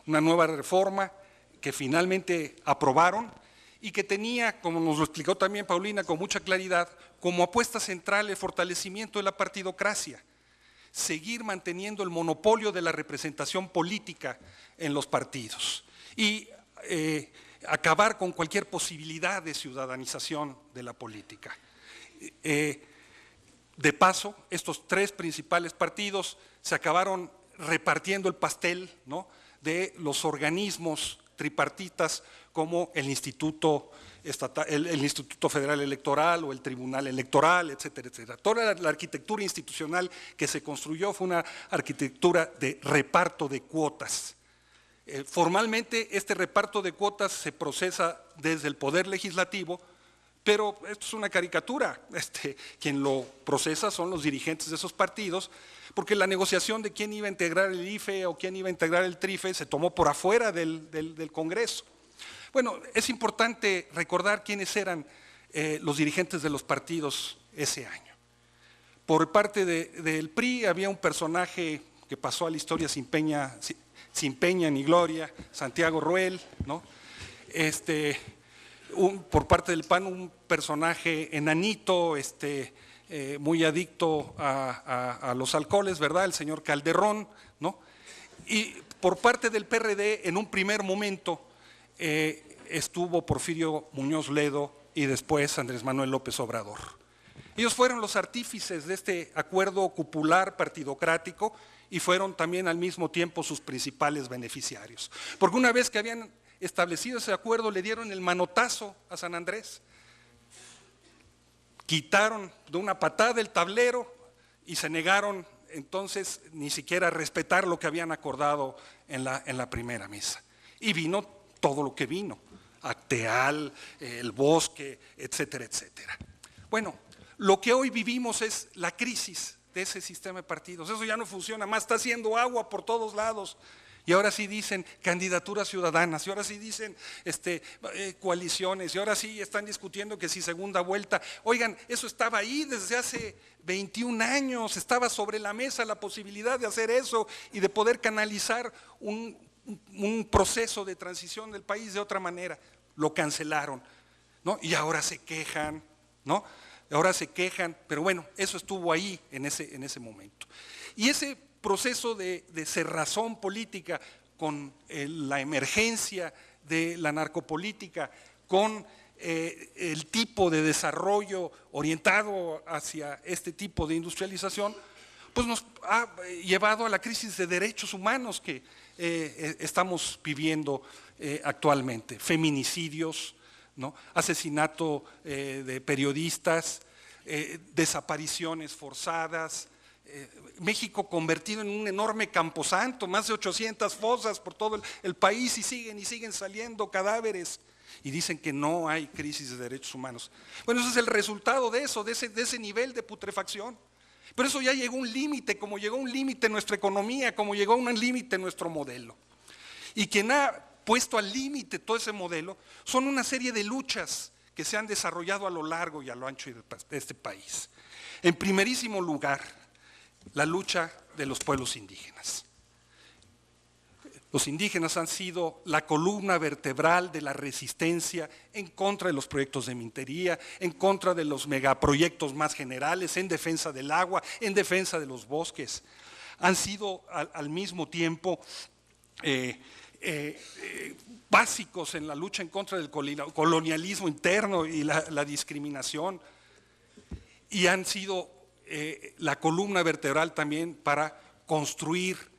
Una nueva reforma que finalmente aprobaron y que tenía, como nos lo explicó también Paulina con mucha claridad, como apuesta central el fortalecimiento de la partidocracia, seguir manteniendo el monopolio de la representación política en los partidos y acabar con cualquier posibilidad de ciudadanización de la política. De paso, estos tres principales partidos se acabaron repartiendo el pastel, ¿no?, de los organismos tripartitas como el Instituto Federal Electoral o el Tribunal Electoral, etcétera, etcétera. Toda la arquitectura institucional que se construyó fue una arquitectura de reparto de cuotas. Formalmente este reparto de cuotas se procesa desde el Poder Legislativo, pero esto es una caricatura. Quien lo procesa son los dirigentes de esos partidos, porque la negociación de quién iba a integrar el IFE o quién iba a integrar el TRIFE se tomó por afuera del Congreso. Bueno, es importante recordar quiénes eran los dirigentes de los partidos ese año. Por parte del PRI había un personaje que pasó a la historia sin peña ni gloria, Santiago Ruel, ¿no? Por parte del PAN un personaje enanito, muy adicto a los alcoholes, ¿verdad?, el señor Calderón, ¿no? Y por parte del PRD, en un primer momento, estuvo Porfirio Muñoz Ledo y después Andrés Manuel López Obrador. Ellos fueron los artífices de este acuerdo cupular partidocrático y fueron también al mismo tiempo sus principales beneficiarios. Porque una vez que habían establecido ese acuerdo, le dieron el manotazo a San Andrés. Quitaron de una patada el tablero y se negaron entonces ni siquiera a respetar lo que habían acordado en la primera mesa. Y vino todo lo que vino, Acteal, el Bosque, etcétera, etcétera. Bueno, lo que hoy vivimos es la crisis de ese sistema de partidos. Eso ya no funciona más, está haciendo agua por todos lados. Y ahora sí dicen candidaturas ciudadanas, y ahora sí dicen coaliciones, y ahora sí están discutiendo que si segunda vuelta. Oigan, eso estaba ahí desde hace 21 años, estaba sobre la mesa la posibilidad de hacer eso y de poder canalizar un proceso de transición del país de otra manera. Lo cancelaron, ¿no? Y ahora se quejan, ¿no? Ahora se quejan, pero bueno, eso estuvo ahí en ese momento. Y ese proceso de cerrazón política con la emergencia de la narcopolítica, con el tipo de desarrollo orientado hacia este tipo de industrialización, pues nos ha llevado a la crisis de derechos humanos que estamos viviendo actualmente. Feminicidios, ¿no?, asesinato de periodistas, desapariciones forzadas, México convertido en un enorme camposanto, más de 800 fosas por todo el país y siguen saliendo cadáveres y dicen que no hay crisis de derechos humanos. Bueno, eso es el resultado de eso, de ese nivel de putrefacción. Pero eso ya llegó a un límite, como llegó a un límite nuestra economía, como llegó a un límite nuestro modelo. Y quien ha puesto al límite todo ese modelo son una serie de luchas que se han desarrollado a lo largo y a lo ancho de este país. En primerísimo lugar, la lucha de los pueblos indígenas. Los indígenas han sido la columna vertebral de la resistencia en contra de los proyectos de minería, en contra de los megaproyectos más generales, en defensa del agua, en defensa de los bosques. Han sido al mismo tiempo básicos en la lucha en contra del colonialismo interno y la discriminación, y han sido la columna vertebral también para construir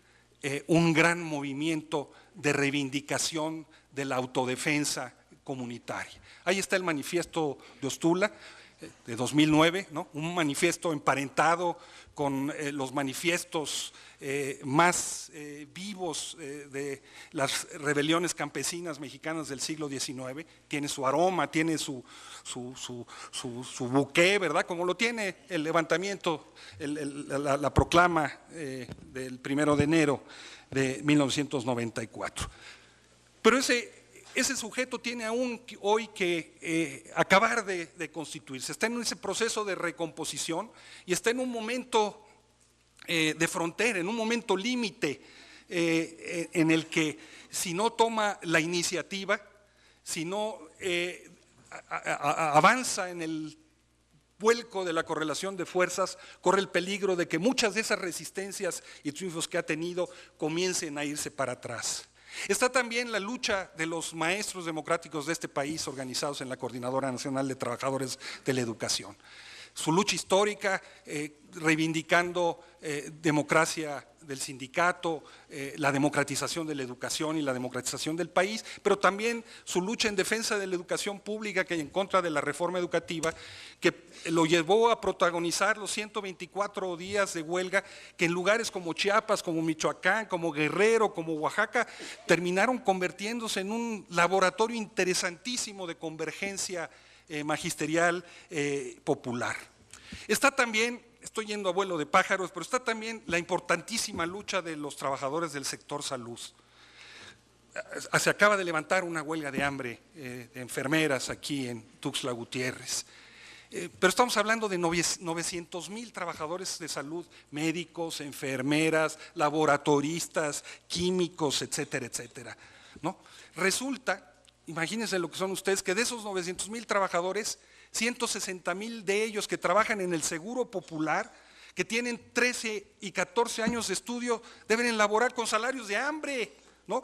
un gran movimiento de reivindicación de la autodefensa comunitaria. Ahí está el manifiesto de Ostula de 2009, ¿no?, un manifiesto emparentado con los manifiestos más vivos de las rebeliones campesinas mexicanas del siglo XIX. Tiene su aroma, tiene su buque, ¿verdad?, como lo tiene el levantamiento, la proclama del 1 de enero de 1994. Pero ese sujeto tiene aún hoy que acabar de constituirse, está en ese proceso de recomposición y está en un momento de frontera, en un momento límite en el que si no toma la iniciativa, si no avanza en el vuelco de la correlación de fuerzas, corre el peligro de que muchas de esas resistencias y triunfos que ha tenido comiencen a irse para atrás. Está también la lucha de los maestros democráticos de este país organizados en la Coordinadora Nacional de Trabajadores de la Educación. Su lucha histórica, reivindicando democracia del sindicato, la democratización de la educación y la democratización del país, pero también su lucha en defensa de la educación pública que en contra de la reforma educativa, que lo llevó a protagonizar los 124 días de huelga que en lugares como Chiapas, como Michoacán, como Guerrero, como Oaxaca, terminaron convirtiéndose en un laboratorio interesantísimo de convergencia magisterial popular. Está también, estoy yendo a vuelo de pájaros, pero está también la importantísima lucha de los trabajadores del sector salud. Se acaba de levantar una huelga de hambre de enfermeras aquí en Tuxtla Gutiérrez. Pero estamos hablando de 900,000 trabajadores de salud, médicos, enfermeras, laboratoristas, químicos, etcétera, etcétera, ¿no? Resulta, imagínense lo que son ustedes, que de esos 900,000 trabajadores, 160,000 de ellos que trabajan en el Seguro Popular, que tienen 13 y 14 años de estudio, deben elaborar con salarios de hambre, ¿no?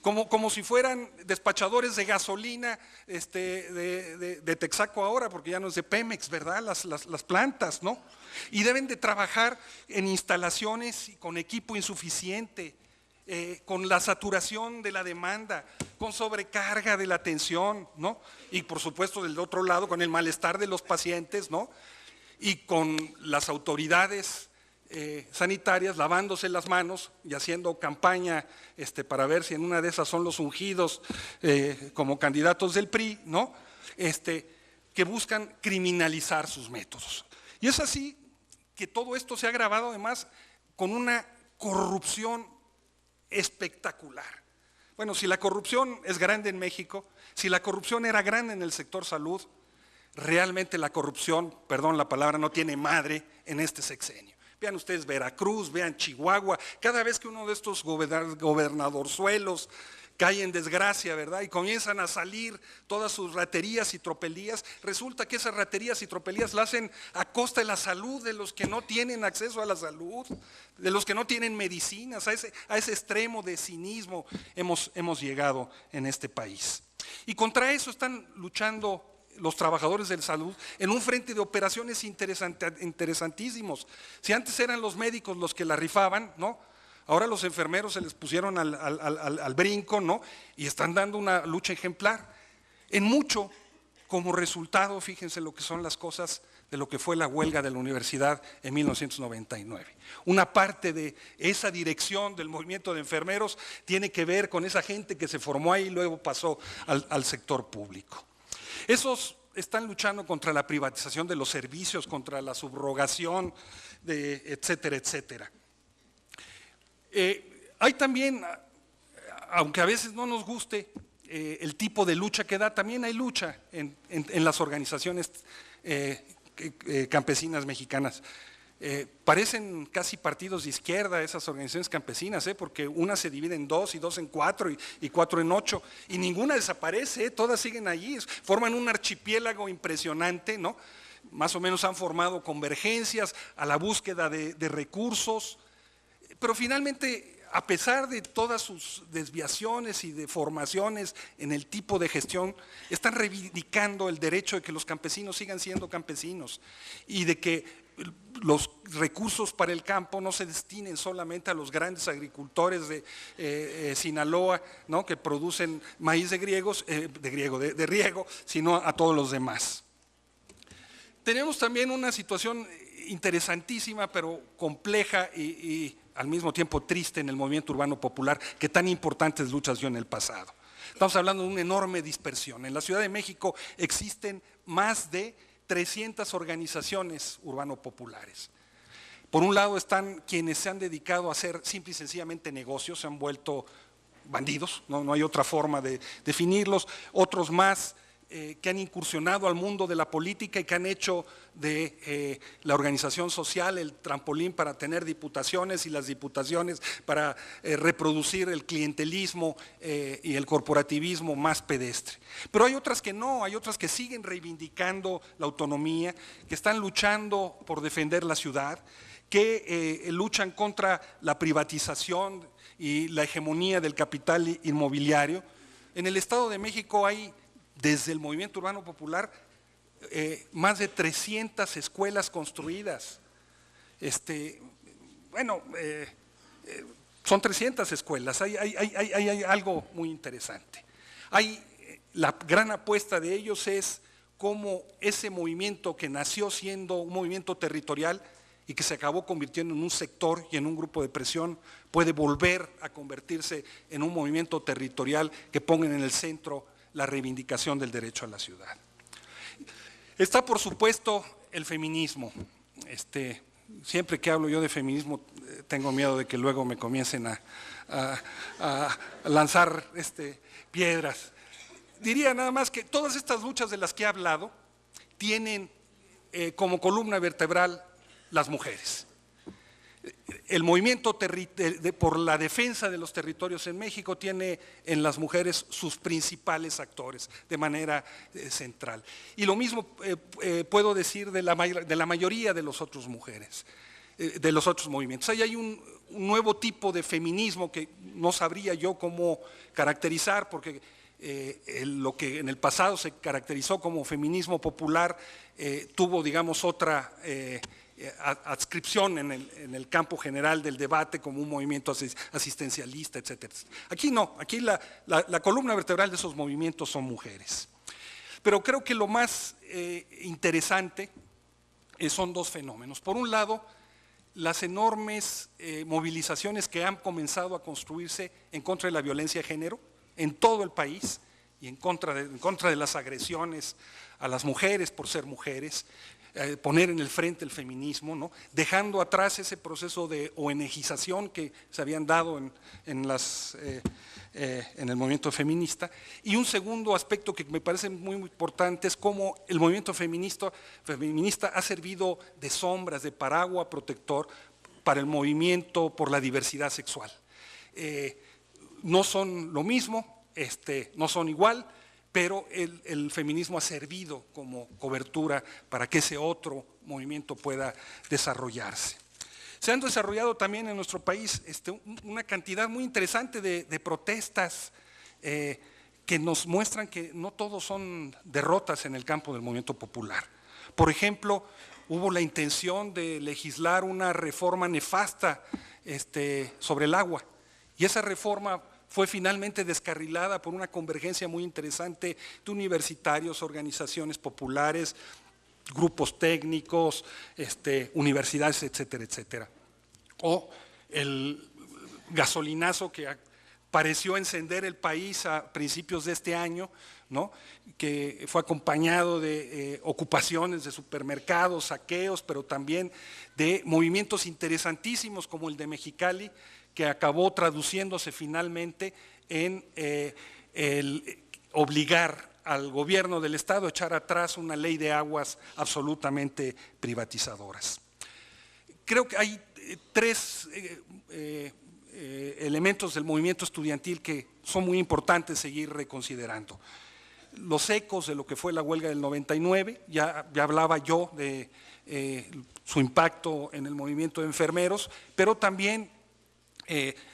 Como si fueran despachadores de gasolina de Texaco ahora, porque ya no es de Pemex, ¿verdad? Las plantas, ¿no? Y deben de trabajar en instalaciones y con equipo insuficiente, con la saturación de la demanda, con sobrecarga de la atención, ¿no? Y por supuesto del otro lado con el malestar de los pacientes, ¿no? Y con las autoridades sanitarias lavándose las manos y haciendo campaña para ver si en una de esas son los ungidos como candidatos del PRI, ¿no? Que buscan criminalizar sus métodos. Y es así que todo esto se ha agravado además con una corrupción espectacular. Bueno, si la corrupción es grande en México, si la corrupción era grande en el sector salud, realmente la corrupción, perdón la palabra, no tiene madre en este sexenio. Vean ustedes Veracruz, vean Chihuahua, cada vez que uno de estos gobernadorzuelos cae en desgracia, ¿verdad? Y comienzan a salir todas sus raterías y tropelías, resulta que esas raterías y tropelías las hacen a costa de la salud de los que no tienen acceso a la salud, de los que no tienen medicinas, a ese extremo de cinismo hemos llegado en este país. Y contra eso están luchando los trabajadores de la salud en un frente de operaciones interesantísimos. Si antes eran los médicos los que la rifaban, ¿no? Ahora los enfermeros se les pusieron al brinco, ¿no? Y están dando una lucha ejemplar. En mucho, como resultado, fíjense lo que son las cosas de lo que fue la huelga de la universidad en 1999. Una parte de esa dirección del movimiento de enfermeros tiene que ver con esa gente que se formó ahí y luego pasó al sector público. Esos están luchando contra la privatización de los servicios, contra la subrogación, etcétera, etcétera. Hay también, aunque a veces no nos guste el tipo de lucha que da, también hay lucha en las organizaciones campesinas mexicanas. Parecen casi partidos de izquierda esas organizaciones campesinas, porque una se divide en dos y dos en cuatro y cuatro en ocho y ninguna desaparece, todas siguen allí, forman un archipiélago impresionante, ¿no? Más o menos han formado convergencias a la búsqueda de recursos, pero finalmente, a pesar de todas sus desviaciones y deformaciones en el tipo de gestión, están reivindicando el derecho de que los campesinos sigan siendo campesinos y de que los recursos para el campo no se destinen solamente a los grandes agricultores de Sinaloa, ¿no? Que producen maíz de riego, sino a todos los demás. Tenemos también una situación interesantísima, pero compleja y al mismo tiempo triste en el movimiento urbano popular, que tan importantes luchas dio en el pasado. Estamos hablando de una enorme dispersión. En la Ciudad de México existen más de 300 organizaciones urbano-populares. Por un lado están quienes se han dedicado a hacer simple y sencillamente negocios, se han vuelto bandidos, no hay otra forma de definirlos, otros más que han incursionado al mundo de la política y que han hecho de la organización social el trampolín para tener diputaciones y las diputaciones para reproducir el clientelismo y el corporativismo más pedestre. Pero hay otras que no, hay otras que siguen reivindicando la autonomía, que están luchando por defender la ciudad, que luchan contra la privatización y la hegemonía del capital inmobiliario. En el Estado de México hay, desde el Movimiento Urbano Popular, más de 300 escuelas construidas. Son 300 escuelas, hay algo muy interesante. La gran apuesta de ellos es cómo ese movimiento que nació siendo un movimiento territorial y que se acabó convirtiendo en un sector y en un grupo de presión, puede volver a convertirse en un movimiento territorial que ponga en el centro la reivindicación del derecho a la ciudad. Está, por supuesto, el feminismo. Siempre que hablo yo de feminismo tengo miedo de que luego me comiencen a lanzar piedras. Diría nada más que todas estas luchas de las que he hablado tienen como columna vertebral las mujeres. El movimiento por la defensa de los territorios en México tiene en las mujeres sus principales actores de manera central. Y lo mismo puedo decir de la mayoría de los otros mujeres, de los otros movimientos. Ahí hay un nuevo tipo de feminismo que no sabría yo cómo caracterizar, porque lo que en el pasado se caracterizó como feminismo popular tuvo, digamos, otra adscripción en el campo general del debate como un movimiento asistencialista, etcétera. Aquí no, aquí la columna vertebral de esos movimientos son mujeres. Pero creo que lo más interesante son dos fenómenos. Por un lado, las enormes movilizaciones que han comenzado a construirse en contra de la violencia de género en todo el país y en contra de las agresiones a las mujeres por ser mujeres, poner en el frente el feminismo, ¿no? Dejando atrás ese proceso de ONGización que se habían dado en el movimiento feminista. Y un segundo aspecto que me parece muy importante es cómo el movimiento feminista ha servido de sombras, de paraguas protector para el movimiento por la diversidad sexual. No son lo mismo, no son igual, pero el feminismo ha servido como cobertura para que ese otro movimiento pueda desarrollarse. Se han desarrollado también en nuestro país una cantidad muy interesante de protestas que nos muestran que no todos son derrotas en el campo del movimiento popular. Por ejemplo, hubo la intención de legislar una reforma nefasta sobre el agua, y esa reforma fue finalmente descarrilada por una convergencia muy interesante de universitarios, organizaciones populares, grupos técnicos, universidades, etcétera, etcétera. O el gasolinazo que pareció encender el país a principios de este año, ¿no? Que fue acompañado de ocupaciones de supermercados, saqueos, pero también de movimientos interesantísimos como el de Mexicali, que acabó traduciéndose finalmente en el obligar al gobierno del Estado a echar atrás una ley de aguas absolutamente privatizadoras. Creo que hay tres elementos del movimiento estudiantil que son muy importantes seguir reconsiderando. Los ecos de lo que fue la huelga del 99, ya hablaba yo de su impacto en el movimiento de enfermeros, pero también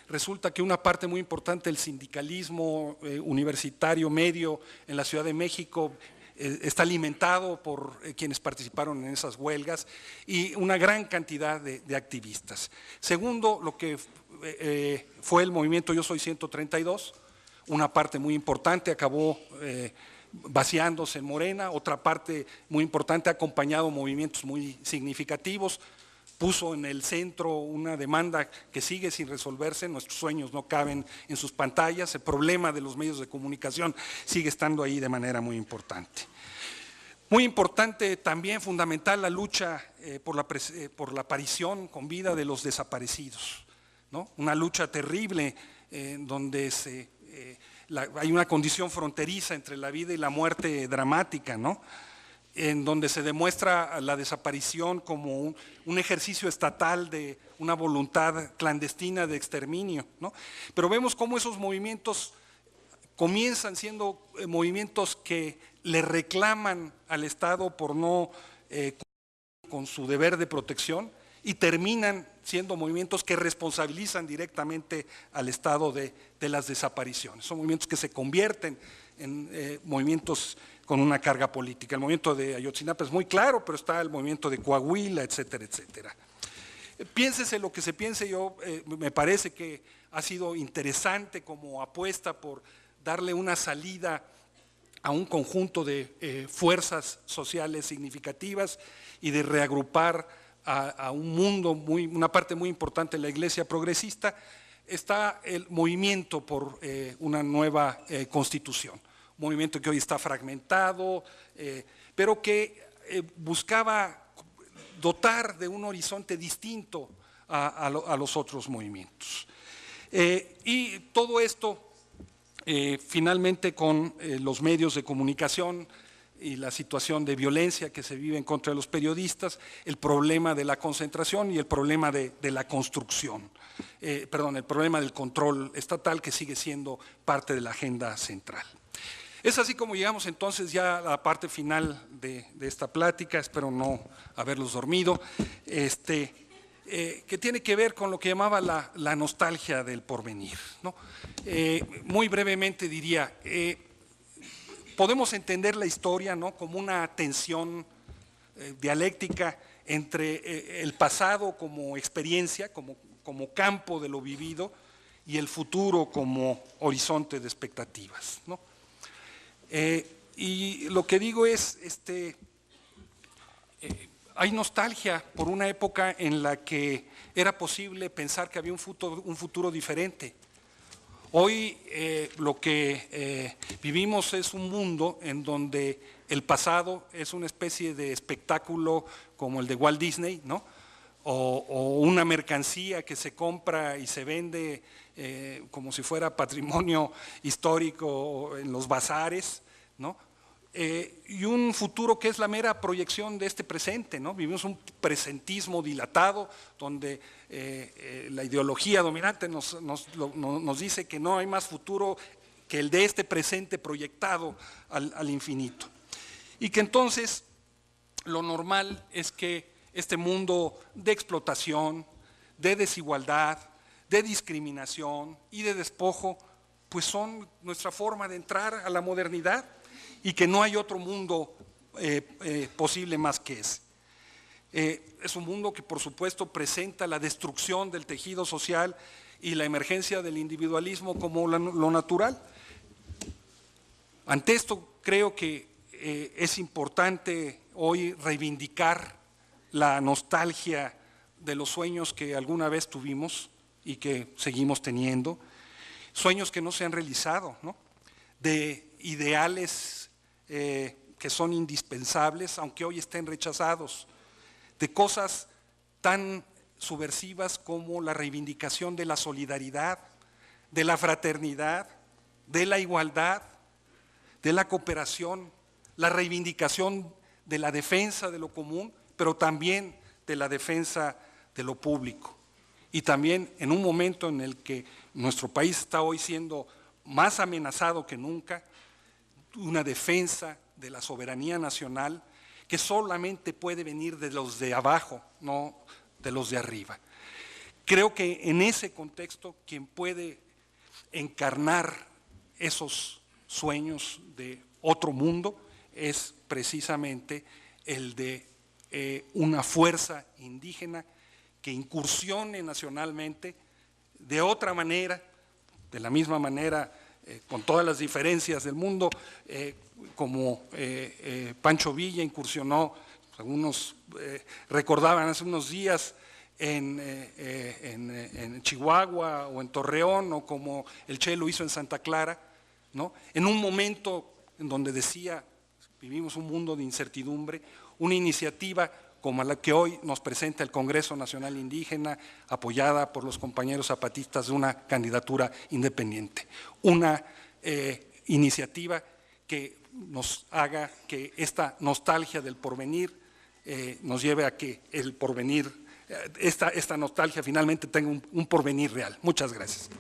resulta que una parte muy importante del sindicalismo universitario medio en la Ciudad de México está alimentado por quienes participaron en esas huelgas y una gran cantidad de activistas. Segundo, lo que fue el movimiento Yo Soy 132, una parte muy importante acabó vaciándose en Morena, otra parte muy importante ha acompañado movimientos muy significativos, puso en el centro una demanda que sigue sin resolverse, nuestros sueños no caben en sus pantallas, el problema de los medios de comunicación sigue estando ahí de manera muy importante. Muy importante también, fundamental, la lucha por la aparición con vida de los desaparecidos, ¿no? Una lucha terrible donde se hay una condición fronteriza entre la vida y la muerte dramática, ¿no? En donde se demuestra la desaparición como un ejercicio estatal de una voluntad clandestina de exterminio, ¿no? Pero vemos cómo esos movimientos comienzan siendo movimientos que le reclaman al Estado por no con su deber de protección, y terminan siendo movimientos que responsabilizan directamente al Estado de las desapariciones. Son movimientos que se convierten en movimientos con una carga política. El movimiento de Ayotzinapa es muy claro, pero está el movimiento de Coahuila, etcétera, etcétera. Piénsese lo que se piense, me parece que ha sido interesante como apuesta por darle una salida a un conjunto de fuerzas sociales significativas y de reagrupar a un mundo, una parte muy importante de la Iglesia progresista. Está el movimiento por una nueva constitución, un movimiento que hoy está fragmentado, pero que buscaba dotar de un horizonte distinto a los otros movimientos. Y todo esto finalmente con los medios de comunicación y la situación de violencia que se vive en contra de los periodistas, el problema de la concentración y el problema de la construcción, el problema del control estatal, que sigue siendo parte de la agenda central. Es así como llegamos entonces ya a la parte final de esta plática, espero no haberlos dormido, que tiene que ver con lo que llamaba la nostalgia del porvenir, ¿no? Muy brevemente diría, podemos entender la historia, ¿no?, como una tensión dialéctica entre el pasado como experiencia, como campo de lo vivido, y el futuro como horizonte de expectativas, ¿no? Y lo que digo es, hay nostalgia por una época en la que era posible pensar que había un futuro diferente. Hoy lo que vivimos es un mundo en donde el pasado es una especie de espectáculo como el de Walt Disney, ¿no? O una mercancía que se compra y se vende como si fuera patrimonio histórico en los bazares, ¿no? Y un futuro que es la mera proyección de este presente, ¿no? Vivimos un presentismo dilatado donde la ideología dominante nos dice que no hay más futuro que el de este presente proyectado al infinito. Y que entonces lo normal es que este mundo de explotación, de desigualdad, de discriminación y de despojo, pues son nuestra forma de entrar a la modernidad, y que no hay otro mundo posible más que ese. Es un mundo que por supuesto presenta la destrucción del tejido social y la emergencia del individualismo como lo natural. Ante esto creo que es importante hoy reivindicar la nostalgia de los sueños que alguna vez tuvimos y que seguimos teniendo, sueños que no se han realizado, ¿no?, de ideales que son indispensables, aunque hoy estén rechazados, de cosas tan subversivas como la reivindicación de la solidaridad, de la fraternidad, de la igualdad, de la cooperación, la reivindicación de la defensa de lo común, pero también de la defensa de lo público. Y también en un momento en el que nuestro país está hoy siendo más amenazado que nunca, una defensa de la soberanía nacional que solamente puede venir de los de abajo, no de los de arriba. Creo que en ese contexto quien puede encarnar esos sueños de otro mundo es precisamente el de una fuerza indígena que incursione nacionalmente de otra manera, de la misma manera, con todas las diferencias del mundo, como Pancho Villa incursionó, algunos recordaban hace unos días en Chihuahua o en Torreón, o como el Che lo hizo en Santa Clara, ¿no?, en un momento en donde decía, vivimos un mundo de incertidumbre, una iniciativa como la que hoy nos presenta el Congreso Nacional Indígena, apoyada por los compañeros zapatistas de una candidatura independiente. Una iniciativa que nos haga que esta nostalgia del porvenir nos lleve a que el porvenir, esta nostalgia finalmente tenga un porvenir real. Muchas gracias.